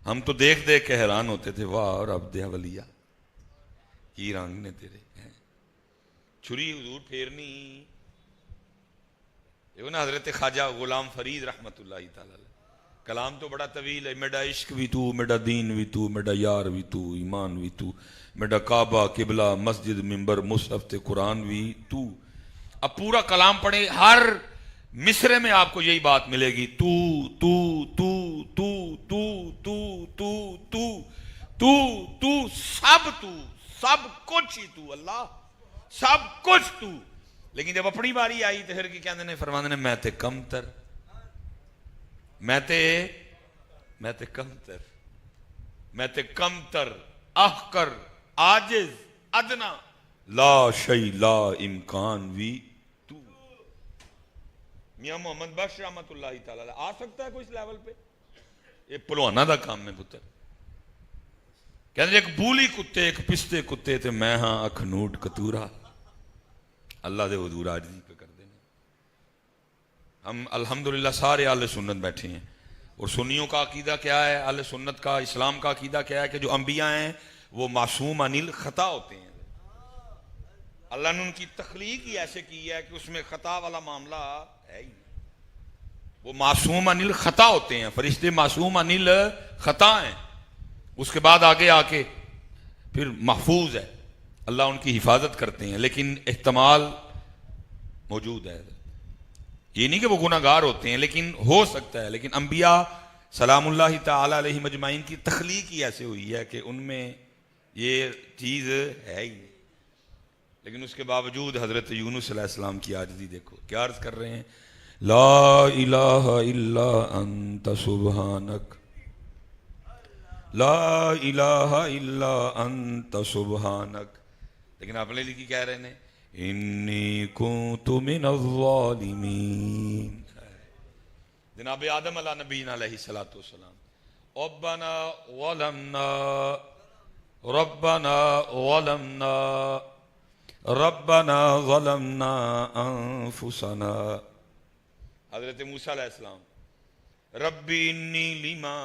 ہم تو دیکھ دیکھ کے حیران ہوتے تھے واہ رب دے ولیہ کی رنگ نے تیرے. چھری حضور پھیرنی یہ نا حضرت خواجہ غلام فرید رحمت اللہ تعالی. کلام تو بڑا طویل ہے. میرا عشق بھی تو, میرا دین بھی تو, میرا یار بھی تو, ایمان بھی تو, میرا کعبہ قبلہ مسجد ممبر مصحف تے قرآن بھی تو. اب پورا کلام پڑھے ہر مصرے میں آپ کو یہی بات ملے گی تو تو تو تو تو تو تو تو تو تو سب کچھ ہی تو اللہ سب کچھ تو. لیکن جب اپنی باری آئی تو پھر کی کہتے ہیں فرماندے نے میں تے کمتر احقر عاجز ادنا لا شیء لا امکان وی تو. میاں محمد بخش رحمت اللہ تعالی آ سکتا ہے کوئی اس لیول پہ؟ یہ پلوانا دا کام ہے پتر. کہتے ہیں ایک بولی کتے ایک پستے کتے تے میں ہاں اکھنوٹ کتورا. اللہ دے حضور عاجزی پہ کر دینا. ہم الحمدللہ سارے اہل سنت بیٹھے ہیں, اور سنیوں کا عقیدہ کیا ہے, اہل سنت کا اسلام کا عقیدہ کیا ہے کہ جو انبیاء ہیں وہ معصوم عن الخطا ہوتے ہیں. اللہ نے ان کی تخلیق ہی ایسے کی ہے کہ اس میں خطا والا معاملہ ہے ہی. وہ معصوم عن الخطا ہوتے ہیں, فرشتے معصوم عن الخطا ہیں. اس کے بعد آگے آ کے پھر محفوظ ہے, اللہ ان کی حفاظت کرتے ہیں, لیکن احتمال موجود ہے. یہ نہیں کہ وہ گناہ گار ہوتے ہیں, لیکن ہو سکتا ہے. لیکن انبیاء سلام اللہ تعالی علیہ مجمعین کی تخلیق ہی ایسے ہوئی ہے کہ ان میں یہ چیز ہے ہی. لیکن اس کے باوجود حضرت یونس علیہ السلام کی عاجزی دیکھو, کیا عرض کر رہے ہیں, لا الہ الا انت سبحانک, لا الہ الا انت سبحانک. لیکن آپ نے کی کہہ رہے ہیں, انی کنت من الظالمین. جناب آدم علیہ نبینا علیہ الصلوۃ والسلام, ربنا ظلمنا انفسنا. حضرت موسیٰ علیہ السلام, ربی انی لما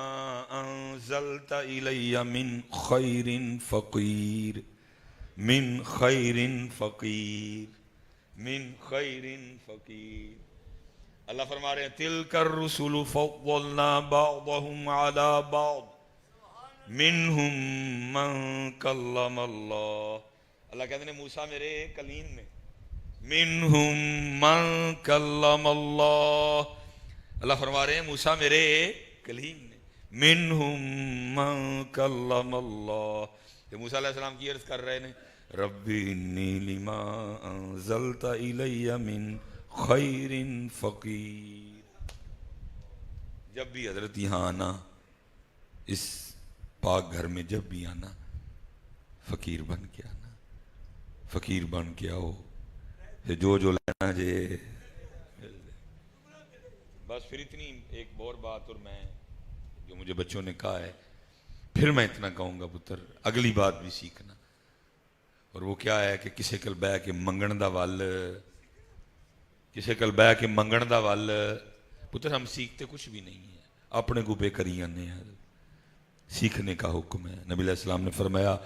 انزلت الی من خیر فقیر من خیر فقیر من خیر فقیر. اللہ فرما رہے ہیں تلک الرسل فضلنا بعضهم على بعض منہم من کلم اللہ. اللہ کہتے ہیں موسیٰ میرے کلیم نے، منہم من کلم اللہ. اللہ فرما رہے ہیں موسیٰ میرے کلیم نے، منہم من کلم اللہ. یہ موسیٰ علیہ السلام کی عرض کر رہے ہیں ربی انی لما انزلت الی من خیر فقیر. جب بھی حضرت یہاں آنا، اس پاک گھر میں جب بھی آنا، فقیر بن کے آنا، فقیر بن کے آؤ، جو لینا جے. بس پھر اتنی ایک اور بات، اور میں جو مجھے بچوں نے کہا ہے پھر میں اتنا کہوں گا پتر اگلی بات بھی سیکھنا. اور وہ کیا ہے کہ کسے کل بہ کے منگن دا ول، کسے کل بہ کے منگن دا ول. پتر ہم سیکھتے کچھ بھی نہیں ہیں، اپنے کو بے کری آنے ہیں. سیکھنے کا حکم ہے. نبی علیہ السلام نے فرمایا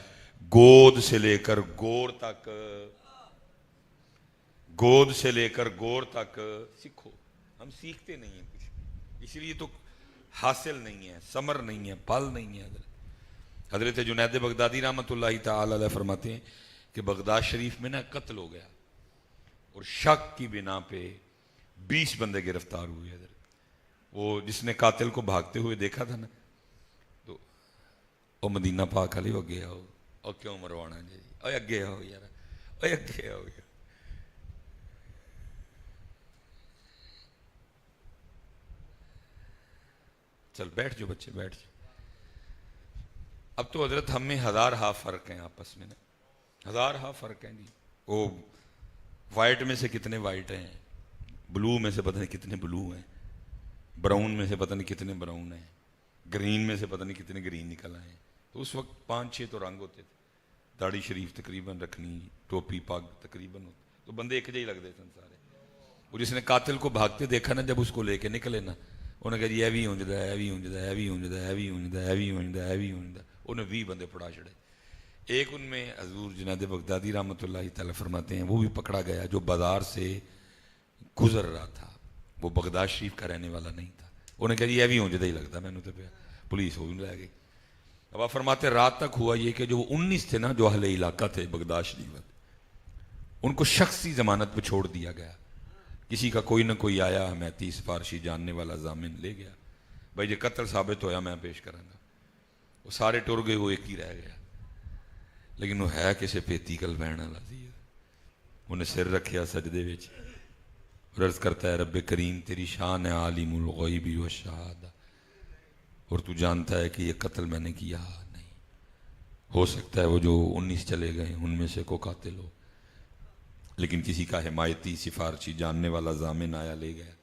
گود سے لے کر گور تک، گود سے لے کر گور تک سیکھو. ہم سیکھتے نہیں ہیں کچھ، اس لیے تو حاصل نہیں ہے، ثمر نہیں ہے، پھل نہیں ہے. حضرت جنید بغدادی رحمۃ اللہ تعالی علیہ فرماتے ہیں کہ بغداد شریف میں نا قتل ہو گیا، اور شک کی بنا پہ 20 بندے گرفتار ہوئے. حضرت وہ جس نے قاتل کو بھاگتے ہوئے دیکھا تھا نا، تو وہ مدینہ پاک علی اگے آؤ، اور کیوں مروانا جی، اوے اگے آؤ یار، اوے اگے آؤ یار. چل بیٹھ جو بچے، بیٹھ جو. اب تو حضرت ہم میں ہزار ہا فرق ہیں آپس میں نا، ہزار ہا فرق ہیں جی. وہ وائٹ میں سے کتنے وائٹ ہیں، بلو میں سے پتہ نہیں کتنے بلو ہیں، براؤن میں سے پتہ نہیں کتنے براؤن ہیں، گرین میں سے پتہ نہیں کتنے گرین نکل آئے ہیں. تو اس وقت 5-6 تو رنگ ہوتے تھے، داڑھی شریف تقریباً رکھنی، ٹوپی پگ تقریباً ہوتی، تو بندے ایک جے ہی لگتے تھے سارے. وہ جس نے قاتل کو بھاگتے دیکھا نا، جب اس کو لے کے نکلے نا، انہیں کہا جی اے بھی اونجدا ہے، اے بھی اونجدا ہے، اے بھی اونجدا ہے، اے بھی اونجدا ہے، اے بھی اونجدا ہے، اے بھی اونجدا. انہیں 20 بندے پڑا چڑھے. ایک ان میں حضور جنید بغدادی رحمۃ اللہ تعالی فرماتے ہیں وہ بھی پکڑا گیا، جو بازار سے گزر رہا تھا، وہ بغداد شریف کا رہنے والا نہیں تھا. انہیں کہا جی یہ بھی اونجدا ہی لگتا، میں نے تو پیا. پولیس ہو بھی لے گئی. اب آپ فرماتے رات تک ہوا یہ کہ جو 19 تھے نا، جو اہل علاقہ تھے بغداد شریف، ان کو شخصی ضمانت پہ چھوڑ دیا گیا. کسی کا کوئی نہ کوئی آیا، حمیتی سفارشی جاننے والا ضامن لے گیا، بھائی یہ قتل ثابت ہویا میں پیش کروں گا. وہ سارے ٹر گئے، وہ ایک ہی رہ گیا. لیکن وہ ہے کسے پیتی کل بہن والا سی. انہیں سر رکھیا سجدے وچ، اور عرض کرتا ہے رب کریم تیری شان ہے عالم الغیب والشہادہ، اور تو جانتا ہے کہ یہ قتل میں نے کیا نہیں. ہو سکتا ہے وہ جو 19 چلے گئے ان میں سے کو قاتل ہو، لیکن کسی کا حمایتی سفارشی جاننے والا ضامن آیا لے گیا.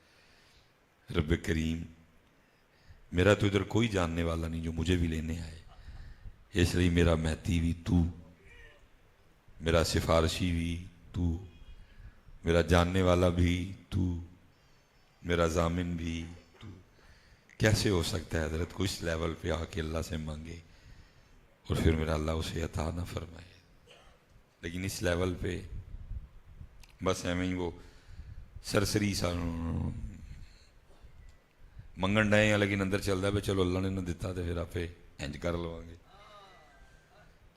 رب کریم میرا تو ادھر کوئی جاننے والا نہیں جو مجھے بھی لینے آئے، اس لیے میرا مہتی بھی تو، میرا سفارشی بھی تو، میرا جاننے والا بھی تو، میرا ضامن بھی تو. کیسے ہو سکتا ہے حضرت کو اس لیول پہ آ کے اللہ سے مانگے اور پھر میرا اللہ اسے عطا نہ فرمائے. لیکن اس لیول پہ بس ایویں ہی وہ سرسری سا منگن ڈے ہیں، لیکن اندر چلتا ہے چلو اللہ نے نہ دیتا تو پھر آپ انج کر لوا گے،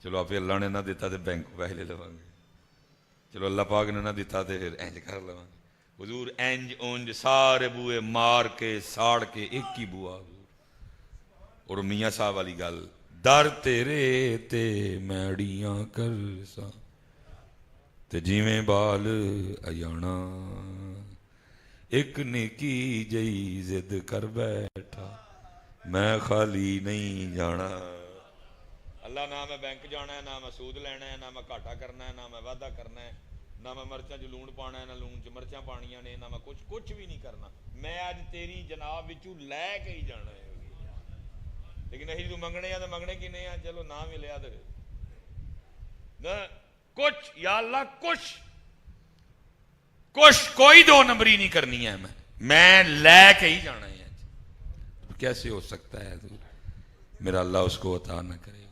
چلو آپ اللہ نے نہ دیتا تو بینک پیسے لے لوا گے، چلو اللہ پاک نے نہ دیتا تو پھر انج کر لوا گے. حضور انج اونج سارے بوئے مار کے ساڑ کے ایک ہی بوا حضور. اور میاں صاحب والی گل، در تیرے تے میڑیاں کر سا تے جیویں بال ایانا، ایک نیکی جئی زد کر بیٹھا میں خالی نہیں جانا. اللہ نہ میں بینک جانا ہے، نہ میں سود لینا ہے، نہ میں گھاٹا کرنا ہے، نہ میں وعدہ کرنا ہے، نہ میں مرچاں چ لون پانا ہے، نہ لون چ مرچاں پانیاں نے، نہ میں کچھ بھی نہیں کرنا. میں اج تیری جناب وچوں لے کے ہی جانا ہے. لیکن اسی تو منگنے ہیں تو منگنے کی نہیں ہیں، چلو نہ ملیا تو نہ کچھ، یا اللہ کچھ کوئی 2 نمبری نہیں کرنی ہے. میں لے کے ہی جانا ہے. کیسے ہو سکتا ہے حضور؟ میرا اللہ اس کو عطا نہ کرے.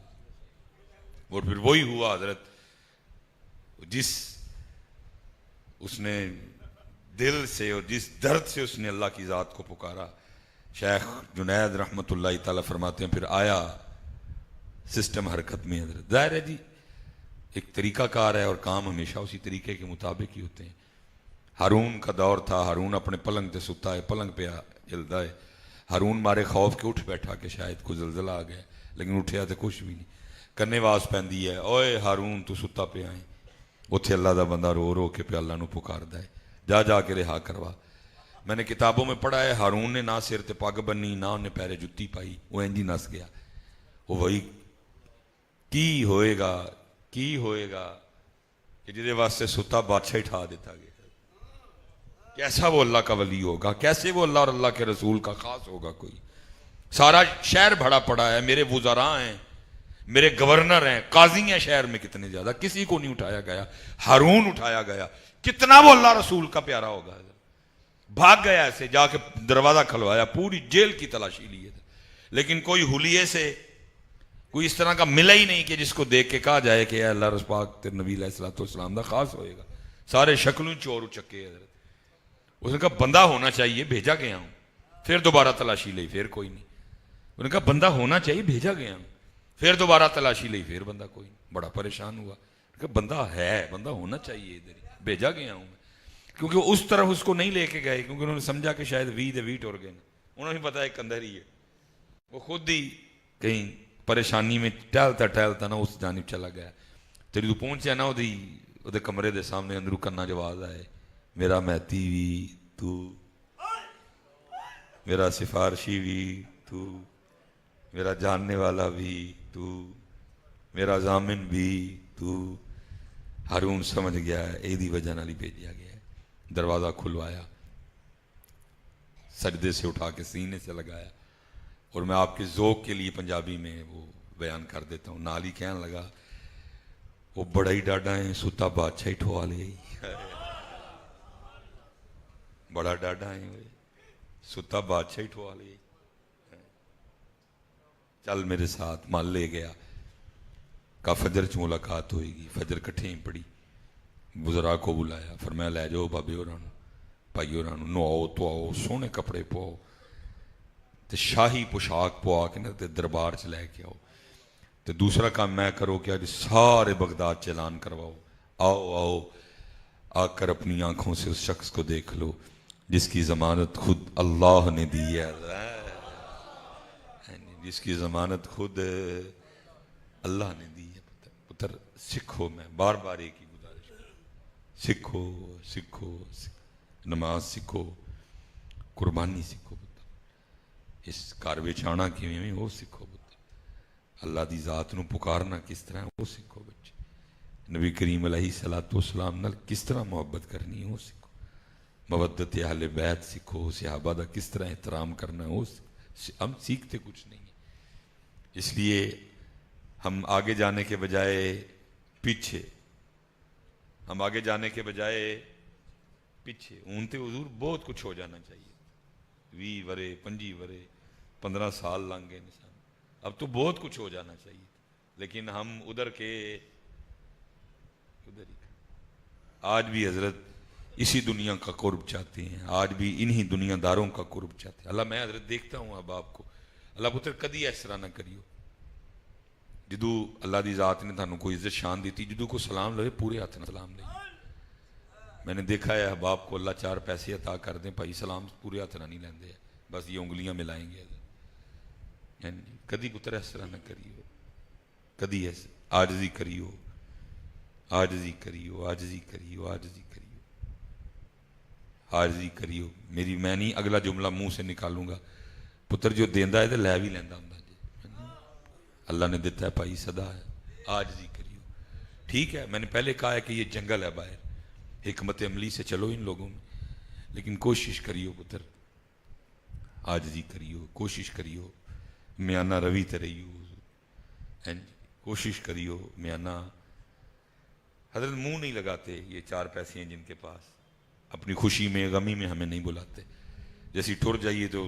اور پھر وہی ہوا حضرت، جس اس نے دل سے اور جس درد سے اس نے اللہ کی ذات کو پکارا. شیخ جنید رحمۃ اللہ تعالیٰ فرماتے ہیں پھر آیا سسٹم حرکت میں. حضرت ظاہر ہے جی ایک طریقہ کار ہے اور کام ہمیشہ اسی طریقے کے مطابق ہی ہوتے ہیں. ہارون کا دور تھا، ہارون اپنے پلنگ پہ ستا ہے، پلنگ پہ جلدا ہے. ہارون مارے خوف کے اٹھ بیٹھا کہ شاید کوئی زلزلہ آ گیا، لیکن اٹھیا تو کچھ بھی نہیں. کنے واس پہندی ہے، اوئے ہارون تو ستا پہ آئیں. اتھے اللہ دا بندہ رو رو کے پہ اللہ نو پکاردا ہے، جا جا کے رہا کروا. میں نے کتابوں میں پڑھا ہے ہارون نے نہ سر تے پگ بنی نہ انہیں پیرے جتی پائی، وہ انجی نس گیا. وہ وہی کی ہوئے گا کہ جدے واسطے ستا بادشاہ اٹھا دیتا گیا. کیسا وہ اللہ کا ولی ہوگا، کیسے وہ اللہ اور اللہ کے رسول کا خاص ہوگا. کوئی سارا شہر بھرا پڑا ہے، میرے وزراء ہیں، میرے گورنر ہیں، قاضی ہیں شہر میں کتنے زیادہ، کسی کو نہیں اٹھایا گیا. ہارون اٹھایا گیا. کتنا وہ اللہ رسول کا پیارا ہوگا. بھاگ گیا ایسے، جا کے دروازہ کھلوایا، پوری جیل کی تلاشی لی. لیکن کوئی حلیے سے کوئی اس طرح کا ملا ہی نہیں کہ جس کو دیکھ کے کہا جائے کہ اے اللہ رسول پاک تیرے نبی علیہ الصلوۃ والسلام دا خاص ہوئے گا. سارے شکلوں چور اچکے. حضرت اس نے کہا بندہ ہونا چاہیے، بھیجا گیا ہوں. پھر دوبارہ تلاشی لی، پھر کوئی نہیں. انہوں نے کہا بندہ ہونا چاہیے، بھیجا گیا ہوں. پھر دوبارہ تلاشی لی، پھر بندہ کوئی نہیں. بڑا پریشان ہوا کہ بندہ ہے، بندہ ہونا چاہیے ادھر ہی، بھیجا گیا ہوں میں. کیونکہ اس طرف اس کو نہیں لے کے گئے، کیونکہ انہوں نے سمجھا کہ شاید ویٹ اور گئے نا. انہوں نے پتا ہے اندر ہی ہے. وہ خود ہی کہیں پریشانی میں ٹہلتا نا اس جانب چلا گیا. تیری تو پہنچیا نا وہ کمرے دے سامنے اندروں کرنا جو آواز آئے، میرا مہتی بھی تو، میرا سفارشی بھی تو، میرا جاننے والا بھی تو، میرا ضامن بھی تو. ہارون سمجھ گیا ہے ایدی وجہ نالی بھیجیا گیا ہے. دروازہ کھلوایا، سجدے سے اٹھا کے سینے سے لگایا. اور میں آپ کے ذوق کے لیے پنجابی میں وہ بیان کر دیتا ہوں. نالی کہنے لگا وہ بڑا ہی ڈاڈا ہے، ستا بادشاہ ہی ٹھوا لے. بڑا ڈاڈا ہے، ستا بادشاہ ہی ٹھوا لے. چل میرے ساتھ. مال لے گیا. کہا فجر چ ملاقات ہوئے گی. فجر کٹھے ہی پڑی. وزراء کو بلایا، فرمایا لے جاؤ بابے ہوراں نوں، بھائی ہوراں نوں نواؤ تواؤ، سونے کپڑے پواؤ تے شاہی پوشاک پوا کے نا تے دربار چ لے کے آؤ. تے دوسرا کام میں کرو کہ آج سارے بغداد چ اعلان کرواؤ، آؤ آؤ آ کر اپنی آنکھوں سے اس شخص کو دیکھ لو جس کی ضمانت خود اللہ نے دی ہے، جس کی ضمانت خود اللہ نے دی ہے. پتر سکھو، میں بار بار ایک ہی گزارش کروں، سکھو سکھو نماز سکھو، قربانی سکھو. پتر اس گھر وچ آنا کیویں وہ سکھو. پتر اللہ دی ذات نو پکارنا کس طرح وہ سکھو. بچے نبی کریم علیہ الصلوۃ والسلام نال کس طرح محبت کرنی ہے وہ سکھو. مودت اہل بیت سکھو. صحابہ دا کس طرح احترام کرنا ہے وہ ہم سیکھتے کچھ نہیں ہیں. اس لیے ہم آگے جانے کے بجائے پیچھے، ہم آگے جانے کے بجائے پیچھے. اون تے حضور بہت کچھ ہو جانا چاہیے. 20 ورے 25 ورے 15 سال لنگ گئے انسان، اب تو بہت کچھ ہو جانا چاہیے. لیکن ہم ادھر کے ادھر ہی. آج بھی حضرت اسی دنیا کا قرب چاہتے ہیں، آج بھی انہی دنیا داروں کا قرب چاہتے ہیں. اللہ میں حضرت دیکھتا ہوں اب آپ کو، اللہ پتر کدی اس طرح نہ کریو. جدو اللہ دی ذات نے تھانوں کوئی عزت شان دیتی، جدو کو سلام لے پورے ہاتھ نہ سلام لے. میں نے دیکھا ہے احباب کو اللہ 4 پیسے عطا کر دیں، بھائی سلام پورے ہاتھ نہ نہیں لیندے، بس یہ انگلیاں ملائیں گے. کدی پتر اس طرح نہ کریو، کدی ایسے عاجزی کریو، عاجزی کریو، عاجزی کریو، عاجزی کریو، عاجزی کریو. میری میں نہیں اگلا جملہ منہ سے نکالوں گا، پتر جو دیندا ہے تو لے بھی لیندا ہوندا جی. اللہ نے دیتا ہے بھائی صدا ہے، عاجزی کریو. ٹھیک ہے میں نے پہلے کہا ہے کہ یہ جنگل ہے باہر، حکمت عملی سے چلو ان لوگوں میں، لیکن کوشش کریو پتر، عاجزی کریو، کوشش کریو میانہ روی تے رہیو. کوشش کریو میانہ. حضرت منہ نہیں لگاتے، یہ 4 پیسے ہیں جن کے پاس، اپنی خوشی میں غمی میں ہمیں نہیں بلاتے. جیسی ٹر جائیے تو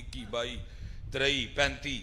21 22 23 35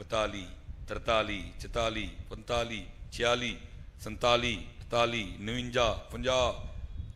42 43 44 45 46 47 48 49 50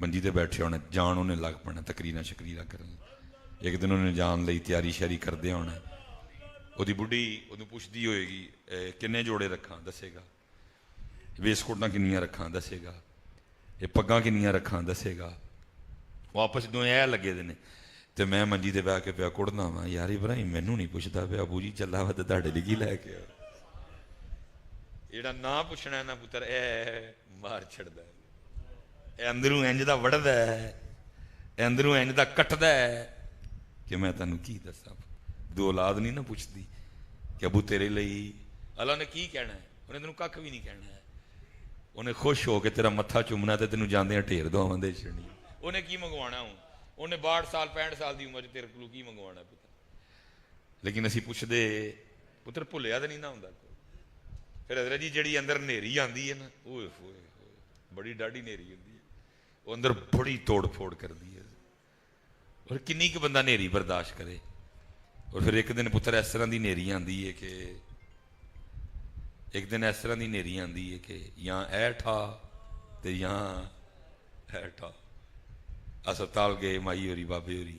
ਮੰਜੀ ਤੇ ਬੈਠੇ ਹੋਣੇ, ਜਾਣ ਉਹਨੇ ਲੱਗ ਪੈਣਾ ਤਕਰੀਰਾਂ ਸ਼ਕਰੀਰਾਂ ਕਰਨ। ਇੱਕ ਦਿਨ ਉਹਨੇ ਜਾਣ ਲਈ ਤਿਆਰੀ ਸ਼ਿਆਰੀ ਕਰਦੇ ਹੋਣਾ, ਉਹਦੀ ਬੁੱਢੀ ਉਹਨੂੰ ਪੁੱਛਦੀ ਹੋਏਗੀ ਕਿੰਨੇ ਜੋੜੇ ਰੱਖਾਂ, ਦੱਸੇਗਾ। ਵੇਸਕੋਟਾਂ ਕਿੰਨੀਆਂ ਰੱਖਾਂ, ਦੱਸੇਗਾ। ਇਹ ਪੱਗਾਂ ਕਿੰਨੀਆਂ ਰੱਖਾਂ, ਦੱਸੇਗਾ। ਉਹ ਆਪਸ ਦੋਵੇਂ ਐ ਲੱਗੇ ਦੇ ਨੇ। ਤੇ ਮੈਂ ਮੰਜੀ ਤੇ ਬਹਿ ਕੇ ਪਿਆ ਕੁੜਨਾ ਵਾ, ਯਾਰ ਇਬਰਾਹੀਮ ਮੈਨੂੰ ਨਹੀਂ ਪੁੱਛਦਾ ਪਿਆ, ਬੂ ਜੀ ਚੱਲਾ ਵਾ ਤੇ ਤੁਹਾਡੇ ਲਈ ਕੀ ਲੈ ਕੇ ਆ। ਜਿਹੜਾ ਨਾ ਪੁੱਛਣਾ ਨਾ ਪੁੱਤਰ ਇਹ ਮਾਰ ਛੱਡਦਾ, ਇਹ ਅੰਦਰੋਂ ਇੰਜ ਦਾ ਵੜਦਾ, ਇਹ ਅੰਦਰੋਂ ਇੰਜ ਦਾ ਕੱਟਦਾ ਕਿ ਮੈਂ ਤੁਹਾਨੂੰ ਕੀ ਦੱਸਾਂ। ਦੋ ਔਲਾਦ ਨਹੀਂ ਨਾ ਪੁੱਛਦੀ ਕਿ ਅਬੂ ਤੇਰੇ ਲਈ ਅੱਲਾ ਨੇ ਕੀ ਕਹਿਣਾ, ਉਹਨੇ ਤੈਨੂੰ ਕੱਖ ਵੀ ਨਹੀਂ ਕਹਿਣਾ। ਉਹਨੇ ਖੁਸ਼ ਹੋ ਕੇ ਤੇਰਾ ਮੱਥਾ ਚੁੰਮਣਾ ਤੇ ਤੈਨੂੰ ਜਾਂਦਿਆਂ ਢੇਰ ਦੋਵਾਂ ਦੇ ਛੱਡਣੀ। ਉਹਨੇ ਕੀ ਮੰਗਵਾਉਣਾ ਹੁਣ, ਉਹਨੇ 62 ਸਾਲ 65 ਸਾਲ ਦੀ ਉਮਰ 'ਚ ਤੇਰੇ ਕੋਲੋਂ ਕੀ ਮੰਗਵਾਉਣਾ ਪੁੱਤਰ। ਲੇਕਿਨ ਅਸੀਂ ਪੁੱਛਦੇ ਪੁੱਤਰ ਭੁੱਲਿਆ ਤਾਂ ਨਹੀਂ ਨਾ ਹੁੰਦਾ। ਫਿਰ ਹਜ਼ਰਤ ਜੀ ਜਿਹੜੀ ਅੰਦਰ ਹਨੇਰੀ ਆਉਂਦੀ ਹੈ ਨਾ, ਓਏ ਹੋਏ ਹੋਏ ਬੜੀ ਡਾਢੀ ਹਨੇਰੀ ਹੁੰਦੀ ਹੈ, ਉਹ ਅੰਦਰ ਬੜੀ ਤੋੜ ਫੋੜ ਕਰਦੀ ਹੈ। ਔਰ ਕਿੰਨੀ ਕੁ ਬੰਦਾ ਹਨੇਰੀ ਬਰਦਾਸ਼ਤ ਕਰੇ। ਔਰ ਫਿਰ ਇੱਕ ਦਿਨ ਪੁੱਤਰ ਇਸ ਤਰ੍ਹਾਂ ਦੀ ਹਨੇਰੀ ਆਉਂਦੀ ਹੈ ਕਿ ਇੱਕ ਦਿਨ ਇਸ ਤਰ੍ਹਾਂ ਦੀ ਹਨੇਰੀ ਆਉਂਦੀ ਹੈ ਕਿ ਜਾਂ ਇਹ ਠਾ ਤੇ ਜਾਂ ਇਹ ਠਾ। ਹਸਪਤਾਲ ਗਏ ਮਾਈ ਹੋਰੀ ਬਾਬੇ ਹੋਰੀ,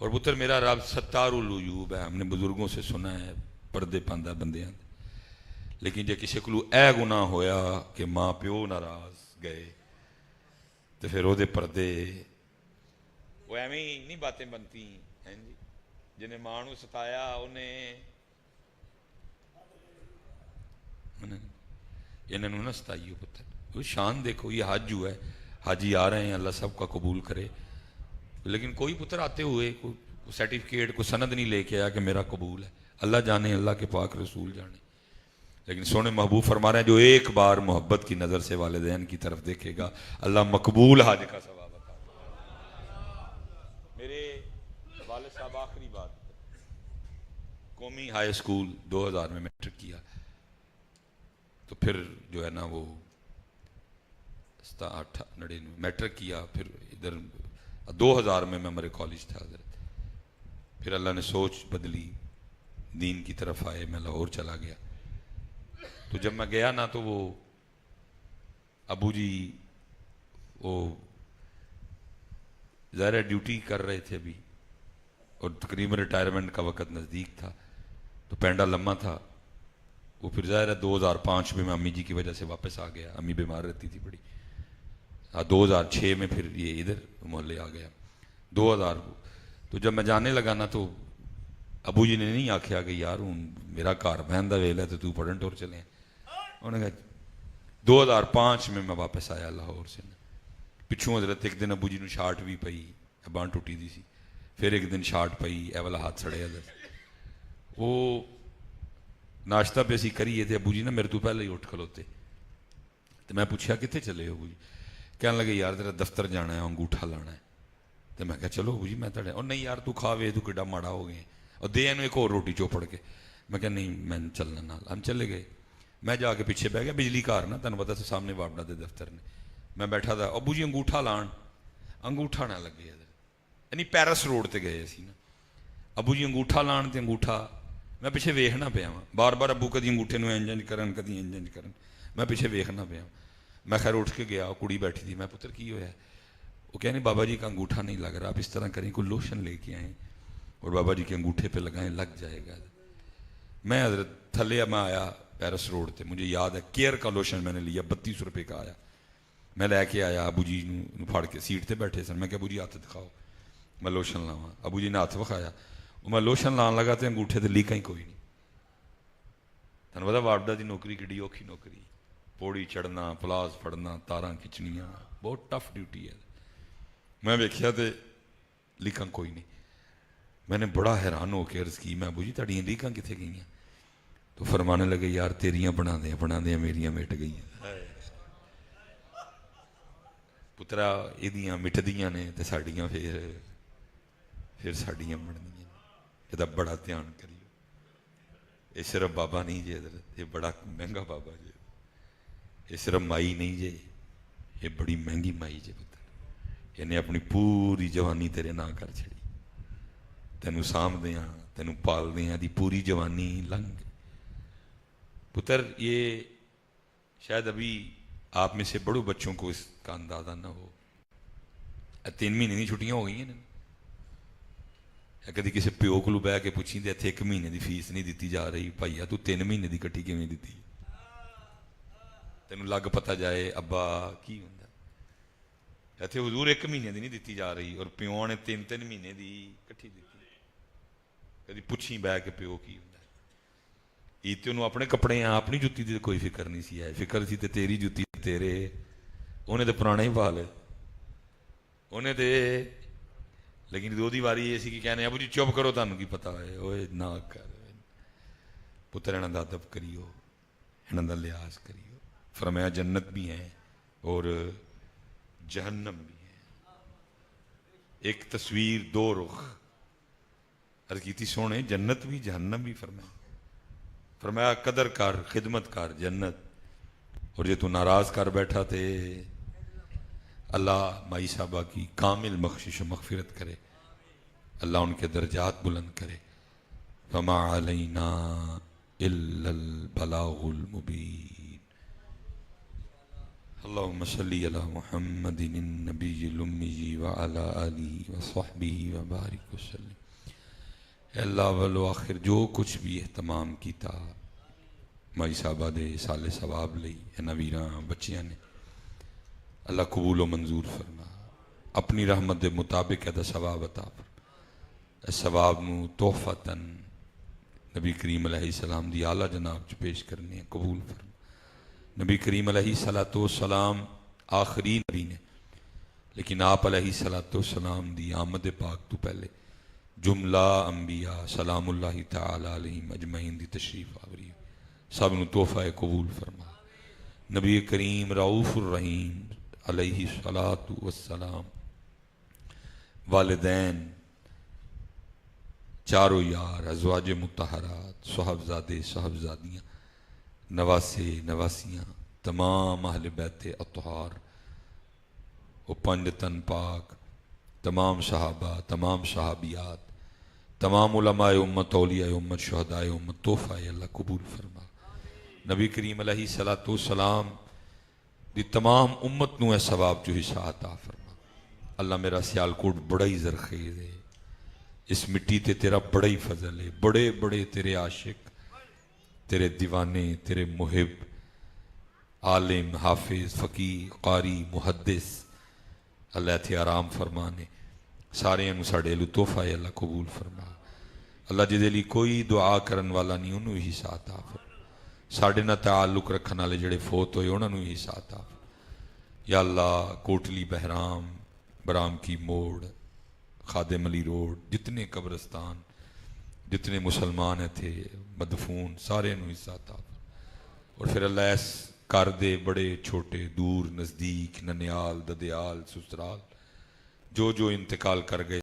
اور پتر میرا رب ستار العیوب ہے، ہم نے بزرگوں سے سنا ہے پردے پاندہ بندیاں، لیکن جے کسی کو اے گناہ ہویا کہ ماں پیو ناراض گئے تو پھر وہ پردے وہ ایویں ہی نہیں باتیں بنتی ہیں جی. جنہیں ماں نو ستایا انہیں انہوں نہ ستائیو پتر. وہ شان دیکھو، یہ حج ہوا ہے، حاجی آ رہے ہیں، اللہ سب کا قبول کرے. لیکن کوئی پتر آتے ہوئے کوئی سرٹیفکیٹ کوئی سند نہیں لے کے آیا کہ میرا قبول ہے. اللہ جانے، اللہ کے پاک رسول جانے. لیکن سونے محبوب فرما رہے ہیں جو ایک بار محبت کی نظر سے والدین کی طرف دیکھے گا اللہ مقبول حج کا ثواب عطا کرے. میرے والد صاحب آخری بات، قومی ہائی اسکول 2000 میں میٹرک کیا، تو پھر جو ہے نا وہ 99 میٹرک کیا، پھر ادھر 2000 میں ہمارے کالج تھا حضرت. پھر اللہ نے سوچ بدلی، دین کی طرف آئے، میں لاہور چلا گیا. تو جب میں گیا نا تو وہ ابو جی وہ ظاہر ڈیوٹی کر رہے تھے ابھی، اور تقریباً ریٹائرمنٹ کا وقت نزدیک تھا، تو پینڈا لمحہ تھا. وہ پھر ظاہر ہے 2005 میں امی جی کی وجہ سے واپس آ گیا، امی بیمار رہتی تھی بڑی. 2006 میں پھر یہ ادھر محلے آ گیا. 2000 تو جب میں جانے لگا نا تو ابو جی نے نہیں آکھیا کہ یار ہوں میرا گھر بہن دا ویل ہے تو پڑھن ٹور چلے. انہوں نے کہا 2005 میں واپس آیا لاہور سے. پچھوں حضرت ایک دن ابو جی نو شارٹ بھی پئی، بانھ ٹوٹی دی سی. پھر ایک دن شارٹ پئی، اے والا ہاتھ سڑے حضرت. وہ ناشتہ پہ اسی کریے تھے، ابو جی نا میرے تو پہلے ہی اٹھ کھلوتے. تو میں پوچھا کتنے چلے ابو جی؟ کہنے لگے یار تیرا دفتر جانا ہے، انگوٹھا لانا ہے. تو میں کہا چلو ابو جی میں تڑے. اور نہیں یار تو کھاوے تو کڈا ماڑا ہو گئے، اور دے اینو ایک اور روٹی چوپڑ کے. میں کہا نہیں میں چلنا نال. ہم چلے گئے. میں جا کے پیچھے بہ گیا، بجلی گھر نا تینوں پتا سے سامنے واپڈا دے دفتر نے. میں بیٹھا تھا، ابو جی انگوٹھا لان، انگوٹھا نہ لگے. یعنی پیرس روڈ تے گئے سی نا، ابو جی انگوٹھا لان تے انگوٹھا میں پیچھے ویکھنا پیا ہاں. بار بار ابو کدی انگوٹھے نو انج کرن کدی انج کرن، میں پیچھے ویکھنا پیا. میں خیر اٹھ کے گیا، کڑی بیٹھی تھی. میں پتر کی ہویا ہے؟ وہ کہنے بابا جی کا انگوٹھا نہیں لگ رہا، آپ اس طرح کریں کوئی لوشن لے کے آئیں اور بابا جی کے انگوٹھے پہ لگائیں، لگ جائے گا. میں حضرت تھلے میں آیا پیرس روڈ تے، مجھے یاد ہے کیئر کا لوشن میں نے لیا 32 روپے کا آیا. میں لے کے آیا، ابو جی نو پھاڑ کے سیٹ تے بیٹھے سن. میں کہ ابو جی ہاتھ دکھاؤ میں لوشن لاواں. ابو جی نے ہاتھ وکھایا، میں لوشن لان لگا تے انگوٹھے تے لیکا ہی کوئی نہیں. تھانوں پتہ واپڈا دی نوکری کڈی اوکھی نوکری، پوڑی چڑھنا، پلاس پھڑنا، تاراں کھچنیاں، بہت ٹف ڈیوٹی ہے. میں ویکھیا تے لیکاں کوئی نہیں. میں نے بڑا حیران ہو کے عرض کی میں ابو جی تہاڈیاں لیکاں کتنے گئیاں؟ تو فرمانے لگے یار تیریاں بنا دیاں میریاں مٹ گئیاں. پترا یہ مٹدیاں نے تے ساڈیاں پھر ساڈیاں بننیاں. یہ بڑا دھیان کریو. یہ صرف بابا نہیں جی حضرت، یہ بڑا مہنگا بابا جی. یہ صرف مائی نہیں جی، یہ بڑی مہنگی مائی جی پتر. انہیں اپنی پوری جوانی تیرے نہ کر چھڑی، تینوں سام دیاں تینوں پال دیاں دی پوری جوانی لنگ. پتر یہ شاید ابھی آپ میں سے بڑوں بچوں کو اس کا اندازہ نہ ہو. 3 مہینے کی چھٹیاں ہو گئی ہیں. کدی کسی پیو کو بہ کے پوچھی تے اتنے 1 مہینے کی فیس نہیں دیتی جا رہی، بھائیا تو 3 مہینے کی کٹھی کیویں دیتی؟ تینوں لگ پتہ جائے ابا کی ہوں. اتنے حضور 1 مہینے کی نہیں دیتی جا رہی اور پیو نے 3 مہینے کی کٹھی دیتی. کدی پوچھی بہ کے پیو کی ہوں. عید تے انہوں اپنے کپڑے ہیں، اپنی جتی کی کوئی فکر نہیں سی ہے. فکر سی تے تیری جتی تیرے، انہیں تو پرانا ہی پا لے انہیں تے. لیکن دو دی واری یہ سی کہ کہنے ابو جی چپ کرو تانوں کی پتہ ہے. اوے نہ کر پتر، انہاں دا ادب کریو، انہاں دا لحاظ کریو. فرمایا جنت بھی ہیں اور جہنم بھی ہے. ایک تصویر دو رخ عرض کی تھی سونے، جنت بھی جہنم بھی. فرمایا قدر کر، خدمت کر جنت، اور جے تو ناراض کر بیٹھا تے اللہ مائی صاحبہ کی کامل بخشش و مغفرت کرے، اللہ ان کے درجات بلند کرے. فما علینا الا البلاغ المبین. اللهم صل على محمد النبي الأمي وعلى آله وصحبه وبارك وسلم۔ اے اللہ والآخر جو کچھ بھی اہتمام کیتا مائی صاحبہ دے سال ثواب لئی انہاں ویراں بچیاں نے، اللہ قبول و منظور فرما، اپنی رحمت دے مطابق ایدہ ثواب عطا فرما۔ اس ثواب نو تحفتاً نبی کریم علیہ السلام دی اعلیٰ جناب چ پیش کرنے ہیں، قبول فرما۔ نبی کریم علیہ السلام آخری نبی نے، لیکن آپ علیہ السلام دی آمد پاک تو پہلے جملہ انبیاء سلام اللہ تعالی علیہم اجمعین دی تشریف آوری، سب نو تحفہ قبول فرما۔ نبی کریم رؤوف الرحیم علیہ السلام، والدین، چاروں یار، ازواج مطہرات، صحابزادے صحابزادیاں، نواسے نواسیاں، تمام اہل بیت اطہار، وہ پنج تن پاک، تمام صحابہ، تمام صحابیات، تمام علماء امت، اولیاء امت، شہداء امت، تحفہ اللہ قبول فرما۔ نبی کریم علیہ السلام دی تمام امت نو اے ثواب جو حصہ عطا فرما۔ اللہ میرا سیالکوٹ بڑا ہی زرخیز ہے، اس مٹی تے تیرا بڑا ہی فضل ہے، بڑے بڑے تیرے عاشق، تیرے دیوانے، تیرے محب، عالم، حافظ، فقیہ، قاری، محدث، اللہ اتھے آرام فرمانے سارے انو ساڑے لو تحفہ ہے اللہ قبول فرما۔ اللہ جدے لی کوئی دعا کرن والا نہیں انہوں ہی ساتھ آفر، ساڑے نہ تعلق رکھن والے جڑے فوت ہوئے انہوں ہی ساتھ آفر۔ یا اللہ کوٹلی بہرام، برام کی موڑ، خادم علی روڈ، جتنے قبرستان، جتنے مسلمان تھے مدفون، سارے انہوں ہی ساتھ آفر۔ اور پھر اللہ اس کر دے بڑے چھوٹے، دور نزدیک، ننیال، ددیال، سسرال، جو انتقال کر گئے